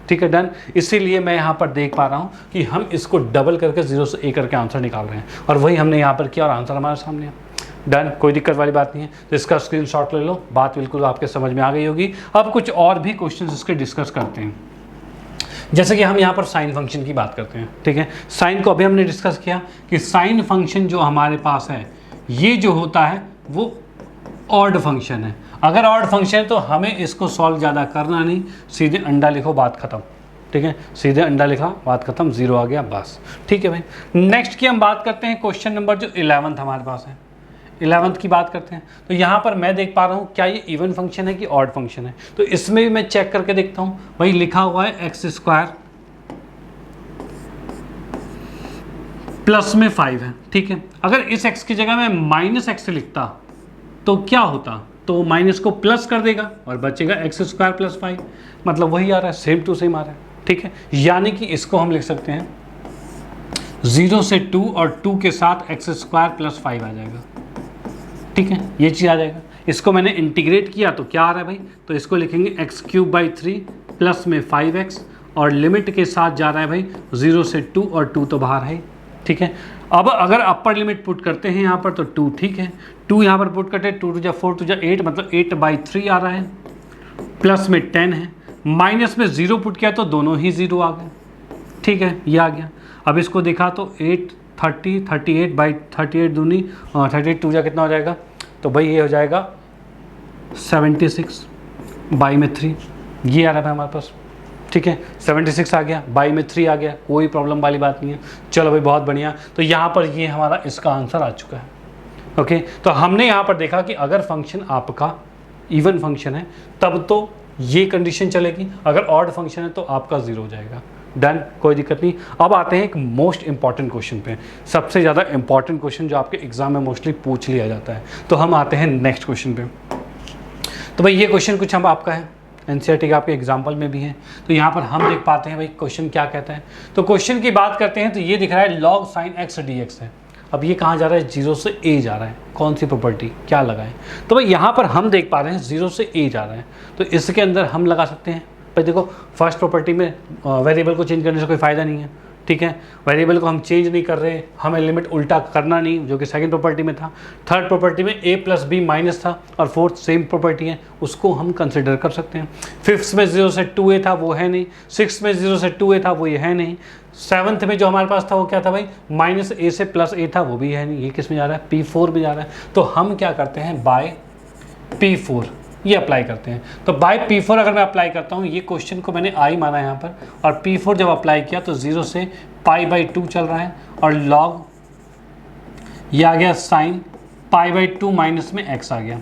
ठीक है, डन। इसीलिए मैं यहाँ पर देख पा रहा हूँ कि हम इसको डबल करके 0 से a करके आंसर निकाल रहे हैं और वही हमने यहाँ पर किया और आंसर हमारे सामने है, डन, कोई दिक्कत वाली बात नहीं है। तो इसका स्क्रीनशॉट ले लो, बात बिल्कुल आपके समझ में आ गई होगी। अब कुछ और भी क्वेश्चन इसके डिस्कस करते हैं, जैसे कि हम यहाँ पर साइन फंक्शन की बात करते हैं, ठीक है। साइन को अभी हमने डिस्कस किया कि साइन फंक्शन जो हमारे पास है ये जो होता है वो ऑड फंक्शन है। अगर ऑड फंक्शन है तो हमें इसको सॉल्व ज़्यादा करना नहीं, सीधे अंडा लिखो बात खत्म, ठीक है, सीधे अंडा लिखा बात खत्म, 0 आ गया बस, ठीक है भाई। नेक्स्ट की हम बात करते हैं क्वेश्चन नंबर जो 11th हमारे पास है, 11th की बात करते हैं। तो यहाँ पर मैं देख पा रहा हूँ क्या ये इवन फंक्शन है कि ऑड फंक्शन है, तो इसमें भी मैं चेक करके देखता हूँ। भाई लिखा हुआ है x² प्लस में 5 है, ठीक है। अगर इस x की जगह मैं -x लिखता तो क्या होता, तो माइनस को प्लस कर देगा और बचेगा x² + 5, मतलब वही आ रहा है, सेम टू सेम आ रहा है, ठीक है। यानी कि इसको हम लिख सकते हैं 0 से 2 और 2 के साथ x² + 5 आ जाएगा, ठीक है, ये चीज़ आ जाएगा। इसको मैंने इंटीग्रेट किया तो क्या आ रहा है भाई, तो इसको लिखेंगे x³ / 3 प्लस में 5x और लिमिट के साथ जा रहा है भाई 0 से 2 और 2 तो बाहर है, ठीक है। अब अगर अपर लिमिट पुट करते हैं यहाँ पर तो 2, ठीक है, 2 यहाँ पर पुट करते हैं, 2 × 2 = 4 × 2 = 8, मतलब 8/3 आ रहा है, प्लस में 10 है, माइनस में 0 पुट किया तो दोनों ही 0 आ गए, ठीक है, ये आ गया। अब इसको देखा तो 8 30 38/38 दूनी 38 2 कितना हो जाएगा, तो भाई ये हो जाएगा 76 बाई में 3, ये आ रहा है हमारे पास, ठीक है, 76 आ गया, बाई में 3 आ गया, कोई प्रॉब्लम वाली बात नहीं है। चलो भाई बहुत बढ़िया, तो यहाँ पर ये हमारा इसका आंसर आ चुका है, ओके। तो हमने यहाँ पर देखा कि अगर फंक्शन आपका इवन फंक्शन है तब तो ये कंडीशन चलेगी, अगर ऑड फंक्शन है तो आपका 0 हो जाएगा, डन, कोई दिक्कत नहीं। अब आते हैं एक मोस्ट इंपॉर्टेंट क्वेश्चन पे, सबसे ज़्यादा इंपॉर्टेंट क्वेश्चन जो आपके एग्जाम में मोस्टली पूछ लिया जाता है। तो हम आते हैं नेक्स्ट क्वेश्चन पे। तो भाई ये क्वेश्चन कुछ हम आपका है, एनसीईआरटी का आपके एग्जाम्पल में भी है। तो यहाँ पर हम देख पाते हैं भाई क्वेश्चन क्या कहता है। तो क्वेश्चन की बात करते हैं तो ये दिख रहा है log sin x dx है। अब ये कहाँ जा रहा है, 0 से a जा रहा है, कौन सी प्रॉपर्टी क्या लगाएं। तो भाई यहाँ पर हम देख पा रहे हैं 0 से a जा रहा है, तो इसके अंदर हम लगा सकते हैं। भाई देखो फर्स्ट प्रॉपर्टी में वेरिएबल को चेंज करने से कोई फ़ायदा नहीं है, ठीक है, वेरिएबल को हम चेंज नहीं कर रहे, हमें लिमिट उल्टा करना नहीं, जो कि सेकंड प्रॉपर्टी में था। थर्ड प्रॉपर्टी में a + b माइनस था और फोर्थ सेम प्रॉपर्टी है, उसको हम कंसिडर कर सकते हैं। फिफ्थ में 0 से 2a था, वो है नहीं। सिक्स में 0 से 2a था, वो ये है नहीं। सेवन्थ में जो हमारे पास था वो क्या था भाई, -a से +a था, वो भी है नहीं। ये किस में जा रहा है, P4 में जा रहा है। तो हम क्या करते हैं, बाय P4 ये अप्लाई करते हैं। तो बाय P4 अगर मैं अप्लाई करता हूँ, ये क्वेश्चन को मैंने आई माना यहाँ पर, और P4 जब अप्लाई किया तो 0 से π/2 चल रहा है और log ये आ गया sin π/2 माइनस में x आ गया,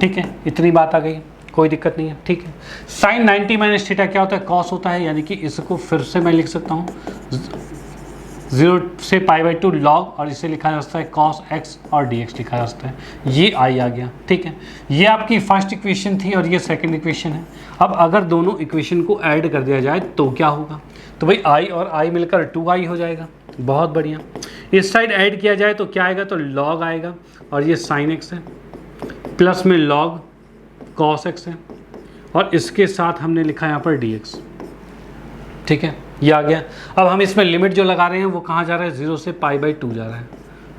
ठीक है, इतनी बात आ गई, कोई दिक्कत नहीं है। ठीक है, साइन 90 माइनस थीटा क्या होता है, कॉस होता है, यानी कि इसको फिर से मैं लिख सकता हूँ 0 से π/2 लॉग, और इसे लिखा जा सकता है कॉस एक्स और डी एक्स लिखा जा सकता है। ये आई आ गया। ठीक है, ये आपकी फर्स्ट इक्वेशन थी और ये सेकंड इक्वेशन है। अब अगर दोनों इक्वेशन को ऐड कर दिया जाए तो क्या होगा, तो भाई आई और आई मिलकर 2i हो जाएगा। बहुत बढ़िया। इस साइड ऐड किया जाए तो क्या आएगा, तो लॉग आएगा, और ये साइन एक्स है, प्लस में लॉग कॉस एक्स है, और इसके साथ हमने लिखा यहाँ पर डी एक्स। ठीक है, ये आ गया। अब हम इसमें लिमिट जो लगा रहे हैं वो कहाँ जा रहा है, 0 से π/2 जा रहा है,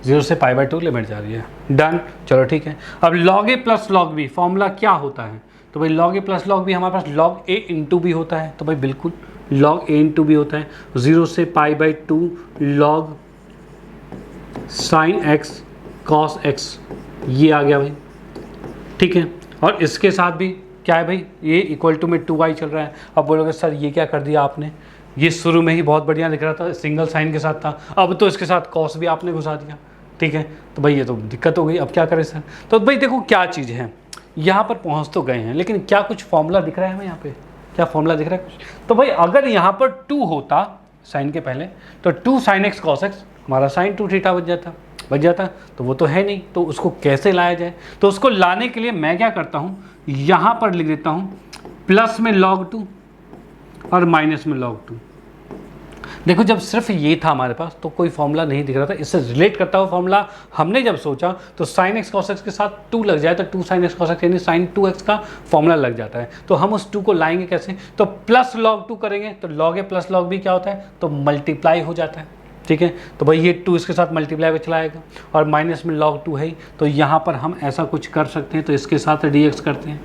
0 से π/2 लिमिट जा रही है। डन, चलो ठीक है। अब log a plus log b formula क्या होता है, तो भाई log a plus log b हमारे पास log a इंटू भी होता है, तो भाई बिल्कुल log a इंटू भी होता है। 0 से π/2 log sine x cos x, ये आ गया भाई। ठीक है, और इसके साथ भी क्या है भाई, ये इक्वल टू में 2i चल रहा है। अब बोलोगे सर ये क्या कर दिया आपने, ये शुरू में ही बहुत बढ़िया दिख रहा था, सिंगल साइन के साथ था, अब तो इसके साथ कॉस भी आपने घुसा दिया। ठीक है, तो भाई ये तो दिक्कत हो गई, अब क्या करें सर। तो भाई देखो क्या चीज़ है, यहाँ पर पहुँच तो गए हैं, लेकिन क्या कुछ फॉर्मूला दिख रहा है हमें यहाँ पे, क्या फॉर्मूला दिख रहा है कुछ, तो भाई अगर यहाँ पर 2 होता साइन के पहले, तो 2 sin x cos x हमारा sin 2 थीटा बच जाता, तो वो तो है नहीं, तो उसको कैसे लाया जाए, तो उसको लाने के लिए मैं क्या करता हूँ, यहाँ पर लिख देता हूँ प्लस में log 2 और माइनस में log 2। देखो जब सिर्फ ये था हमारे पास तो कोई फॉर्मूला नहीं दिख रहा था, इससे रिलेट करता हुआ फॉर्मूला हमने जब सोचा तो sin x cos x के साथ 2 लग जाए तो 2 sin x cos x यानी sin 2x का फॉर्मूला लग जाता है। तो हम उस 2 को लाएंगे कैसे, तो प्लस log 2 करेंगे, तो log a plus log b क्या होता है, तो मल्टीप्लाई हो जाता है। ठीक है, तो भाई ये 2 इसके साथ मल्टीप्लाई में चला आएगा, और माइनस में log 2 है, तो यहाँ पर हम ऐसा कुछ कर सकते हैं, तो इसके साथ dx करते हैं।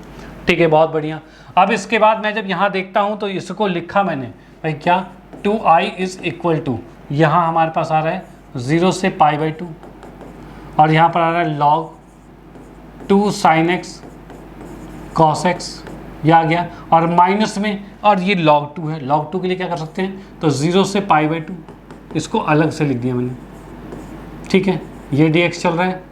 ठीक है, बहुत बढ़िया। अब इसके बाद मैं जब यहाँ देखता हूँ तो इसको लिखा मैंने भाई क्या, 2i इज इक्वल टू, यहाँ हमारे पास आ रहा है 0 से π/2, और यहाँ पर आ रहा है log 2 sin x cos x, ये आ गया, और माइनस में, और ये log 2 है, log 2 के लिए क्या कर सकते हैं, तो 0 से π/2, इसको अलग से लिख दिया मैंने। ठीक है, ये dx चल रहा है,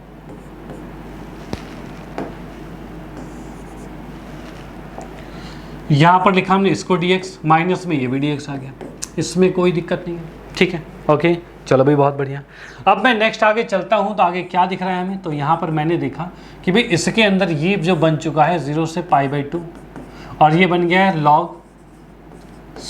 यहाँ पर लिखा हमने इसको dx, माइनस में ये भी dx आ गया, इसमें कोई दिक्कत नहीं है। ठीक है, ओके, चलो भाई बहुत बढ़िया। अब मैं नेक्स्ट आगे चलता हूँ तो आगे क्या दिख रहा है हमें, तो यहाँ पर मैंने देखा कि भाई इसके अंदर ये जो बन चुका है 0 से π/2, और ये बन गया है log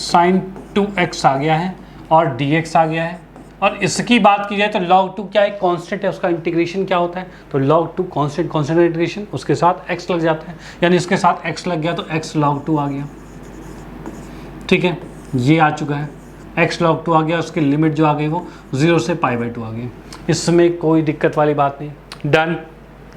sin 2x आ गया है, और dx आ गया है, और इसकी बात की जाए तो log 2 क्या है, कांस्टेंट है, उसका इंटीग्रेशन क्या होता है, तो log 2 कांस्टेंट इंटीग्रेशन, उसके साथ x लग जाता है, यानी इसके साथ x लग गया तो x log 2 आ गया। ठीक है, ये आ चुका है, x log 2 आ गया, उसकी लिमिट जो आ गई वो 0 से π/2 आ गई, इसमें कोई दिक्कत वाली बात नहीं। डन,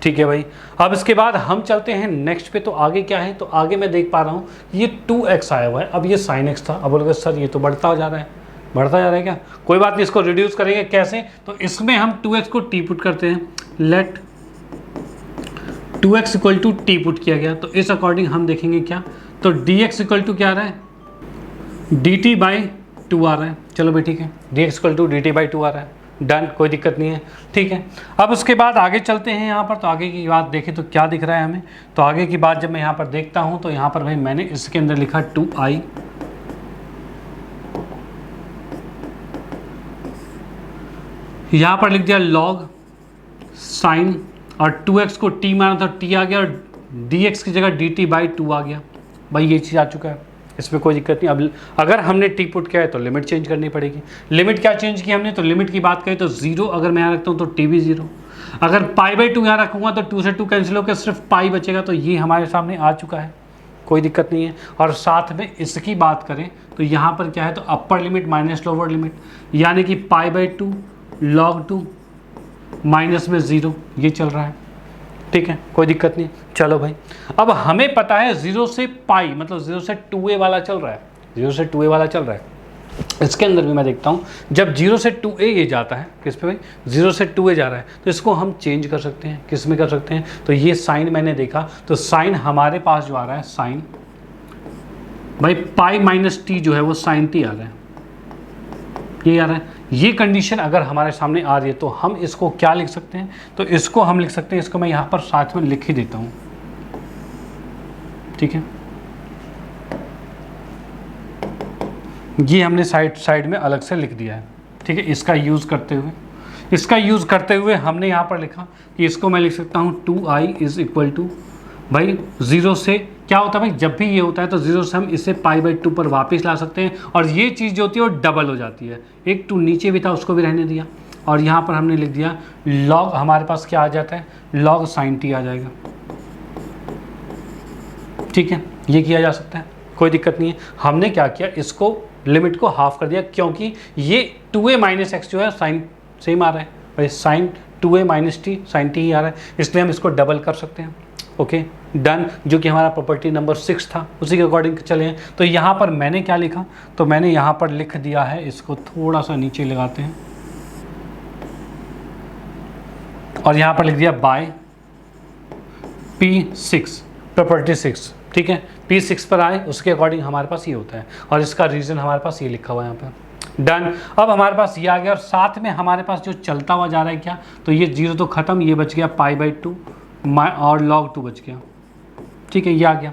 ठीक है भाई। अब इसके बाद हम चलते हैं नेक्स्ट पे, तो आगे क्या है, तो आगे मैं देख पा रहा हूँ ये 2x आया हुआ है, अब ये sin x था, अब बोलोगे सर ये तो बढ़ता जा रहा है, बढ़ता जा रहा है क्या, कोई बात नहीं, इसको रिड्यूस करेंगे कैसे, तो इसमें हम 2x को t पुट करते हैं, let 2x equal to t put किया गया, तो इस अकॉर्डिंग हम देखेंगे क्या, तो dx इक्वल टू क्या आ रहा है, dt/2 आ रहा है। चलो भाई ठीक है, dx इक्वल टू dt/2 आ रहा है, डन, कोई दिक्कत नहीं है। ठीक है, अब उसके बाद आगे चलते हैं यहाँ पर, तो आगे की बात देखें तो क्या दिख रहा है हमें, तो आगे की बात जब मैं यहाँ पर देखता हूँ तो यहाँ पर भाई मैंने इसके अंदर लिखा 2i, यहाँ पर लिख दिया log sin, और 2x को t माना था, t आ गया, और dx की जगह dt/2 आ गया। भाई ये चीज़ आ चुका है, इसमें कोई दिक्कत नहीं। अब अगर हमने t पुट किया है तो लिमिट चेंज करनी पड़ेगी। लिमिट क्या चेंज की हमने, तो लिमिट की बात करें तो 0 अगर मैं यहाँ रखता हूँ तो t भी 0, अगर π/2 यहाँ रखूँगा तो 2 से 2 कैंसिल होकर सिर्फ पाई बचेगा, तो ये हमारे सामने आ चुका है, कोई दिक्कत नहीं है। और साथ में इसकी बात करें तो यहाँ पर क्या है, तो upper limit minus lower limit, यानी कि π/2 log 2 माइनस में 0, ये चल रहा है। ठीक है, कोई दिक्कत नहीं। चलो भाई, अब हमें पता है 0 से पाई मतलब 0 से 2a वाला चल रहा है, 0 से 2a वाला चल रहा है। इसके अंदर भी मैं देखता हूँ जब 0 से 2a ये जाता है, किस पे भाई, 0 से 2a जा रहा है, तो इसको हम चेंज कर सकते हैं, किस में कर सकते हैं, तो ये साइन मैंने देखा, तो साइन हमारे पास जो आ रहा है, साइन भाई पाई माइनस टी जो है वो साइन टी आ रहा है, ये आ रहा है। ये कंडीशन अगर हमारे सामने आ रही है तो हम इसको क्या लिख सकते हैं, तो इसको हम लिख सकते हैं, इसको मैं यहाँ पर साथ में लिख ही देता हूँ, ठीक है, ये हमने साइड में अलग से लिख दिया है। ठीक है, इसका यूज़ करते हुए हमने यहाँ पर लिखा कि इसको मैं लिख सकता हूँ 2i इज़ इक्वल टू, भाई 0 से क्या होता है भाई, जब भी ये होता है तो 0 से हम इसे π/2 पर वापस ला सकते हैं, और ये चीज़ जो होती है वो डबल हो जाती है। एक 2 नीचे भी था उसको भी रहने दिया, और यहाँ पर हमने लिख दिया log, हमारे पास क्या आ जाता है, log sin t आ जाएगा। ठीक है, ये किया जा सकता है, कोई दिक्कत नहीं है। हमने क्या किया, इसको लिमिट को हाफ कर दिया, क्योंकि ये 2a माइनस एक्स जो है साइन सेम आ रहा है भाई, sine 2a minus t sine t ही आ रहा है, इसलिए हम इसको डबल कर सकते हैं। ओके डन, जो कि हमारा प्रॉपर्टी नंबर 6 था, उसी के अकॉर्डिंग चले हैं। तो यहाँ पर मैंने क्या लिखा, तो मैंने यहाँ पर लिख दिया है, इसको थोड़ा सा नीचे लगाते हैं, और यहाँ पर लिख दिया बाय P6 प्रॉपर्टी 6। ठीक है, P6 पर आए उसके अकॉर्डिंग हमारे पास ये होता है, और इसका रीज़न हमारे पास ये लिखा हुआ है यहाँ पर। डन, अब हमारे पास ये आ गया, और साथ में हमारे पास जो चलता हुआ जा रहा है क्या, तो ये 0 तो ख़त्म, ये बच गया π/2 और log 2 बच गया। ठीक है, ये आ गया।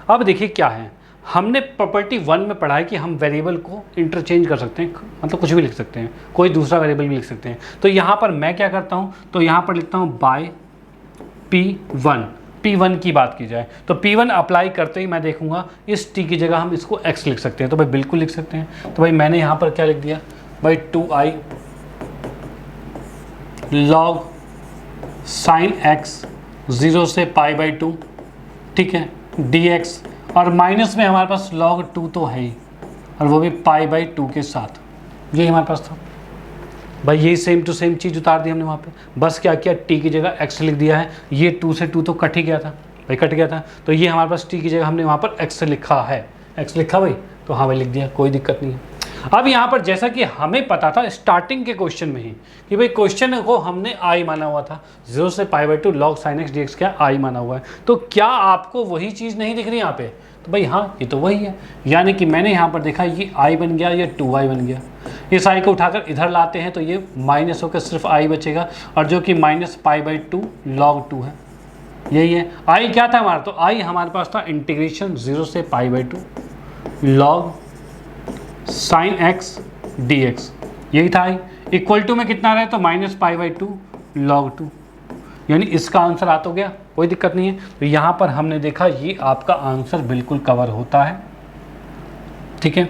अब देखिए क्या है, हमने प्रॉपर्टी 1 में पढ़ा है कि हम वेरिएबल को इंटरचेंज कर सकते हैं, मतलब कुछ भी लिख सकते हैं, कोई दूसरा वेरिएबल भी लिख सकते हैं। तो यहाँ पर मैं क्या करता हूँ, तो यहाँ पर लिखता हूँ बाय P1 की बात की जाए तो P1 अप्लाई करते ही मैं देखूंगा इस t की जगह हम इसको x लिख सकते हैं, तो भाई बिल्कुल लिख सकते हैं। तो भाई मैंने यहाँ पर क्या लिख दिया, भाई 2i log sin x 0 से π/2, ठीक है, dx, और माइनस में हमारे पास log 2 तो है ही, और वो भी π/2 के साथ, यही हमारे पास था भाई। यही सेम टू सेम चीज़ उतार दी हमने वहाँ पे, बस क्या किया, t की जगह x लिख दिया है। ये 2 से 2 तो कट ही गया था भाई, कट गया था, तो ये हमारे पास t की जगह हमने वहाँ पर x लिखा है, x लिखा भाई, तो हाँ भाई लिख दिया, कोई दिक्कत नहीं है। अब यहाँ पर जैसा कि हमें पता था स्टार्टिंग के क्वेश्चन में ही कि भाई क्वेश्चन को हमने i माना हुआ था, 0 से π/2 log sin x dx क्या i माना हुआ है, तो क्या आपको वही चीज़ नहीं दिख रही यहाँ पे, तो भाई हाँ ये तो वही है। यानी कि मैंने यहाँ पर देखा ये i बन गया, ये 2i बन गया, इस i को उठाकर इधर लाते हैं तो ये माइनस होकर सिर्फ i बचेगा, और जो कि माइनस π/2 log 2 है, यही है। i क्या था हमारा, तो i हमारे पास था इंटीग्रेशन 0 से π/2 log sin x dx, यही था i। इक्वल टू में कितना रहे, तो माइनस π/2 log 2, यानी इसका आंसर आ तो गया, कोई दिक्कत नहीं है। तो यहाँ पर हमने देखा ये आपका आंसर बिल्कुल कवर होता है। ठीक है,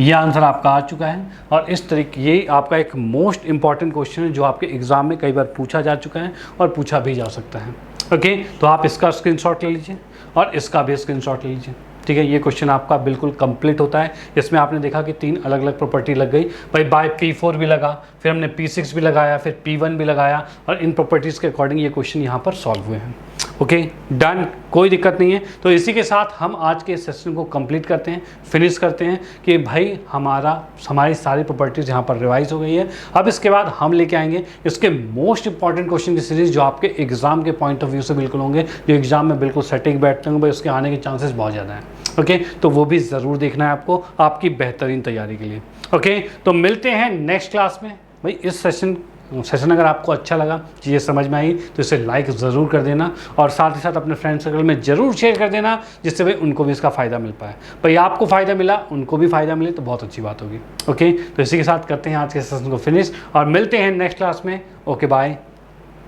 ये आंसर आपका आ चुका है, और इस तरीके ये आपका एक मोस्ट इंपॉर्टेंट क्वेश्चन है जो आपके एग्जाम में कई बार पूछा जा चुका है और पूछा भी जा सकता है। ओके, तो आप इसका स्क्रीनशॉट ले लीजिए और इसका भी स्क्रीनशॉट ले लीजिए। ठीक है, ये क्वेश्चन आपका बिल्कुल कंप्लीट होता है। इसमें आपने देखा कि 3 अलग अलग प्रॉपर्टी लग गई भाई, बाय P4 भी लगा, फिर हमने P6 भी लगाया, फिर P1 भी लगाया, और इन प्रॉपर्टीज़ के अकॉर्डिंग ये क्वेश्चन यहाँ पर सॉल्व हुए हैं। ओके डन, कोई दिक्कत नहीं है। तो इसी के साथ हम आज के सेशन को कंप्लीट करते हैं, फिनिश करते हैं कि भाई हमारी सारी प्रॉपर्टीज़ यहाँ पर रिवाइज हो गई है। अब इसके बाद हम लेके आएंगे इसके मोस्ट इंपॉर्टेंट क्वेश्चन की सीरीज़, जो आपके एग्जाम के पॉइंट ऑफ व्यू से बिल्कुल होंगे, जो एग्जाम में बिल्कुल सटीक बैठते होंगे भाई, उसके आने के चांसेस बहुत ज़्यादा हैं। ओके, तो वो भी ज़रूर देखना है आपको आपकी बेहतरीन तैयारी के लिए। ओके, तो मिलते हैं नेक्स्ट क्लास में भाई। इस सेशन अगर आपको अच्छा लगा, चीज़ें समझ में आई, तो इसे लाइक ज़रूर कर देना, और साथ ही साथ अपने फ्रेंड सर्कल में ज़रूर शेयर कर देना, जिससे भाई उनको भी इसका फ़ायदा मिल पाए। भाई आपको फ़ायदा मिला, उनको भी फ़ायदा मिले, तो बहुत अच्छी बात होगी। ओके, तो इसी के साथ करते हैं आज के सेशन को फिनिश, और मिलते हैं नेक्स्ट क्लास में। Okay bye,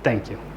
thank you.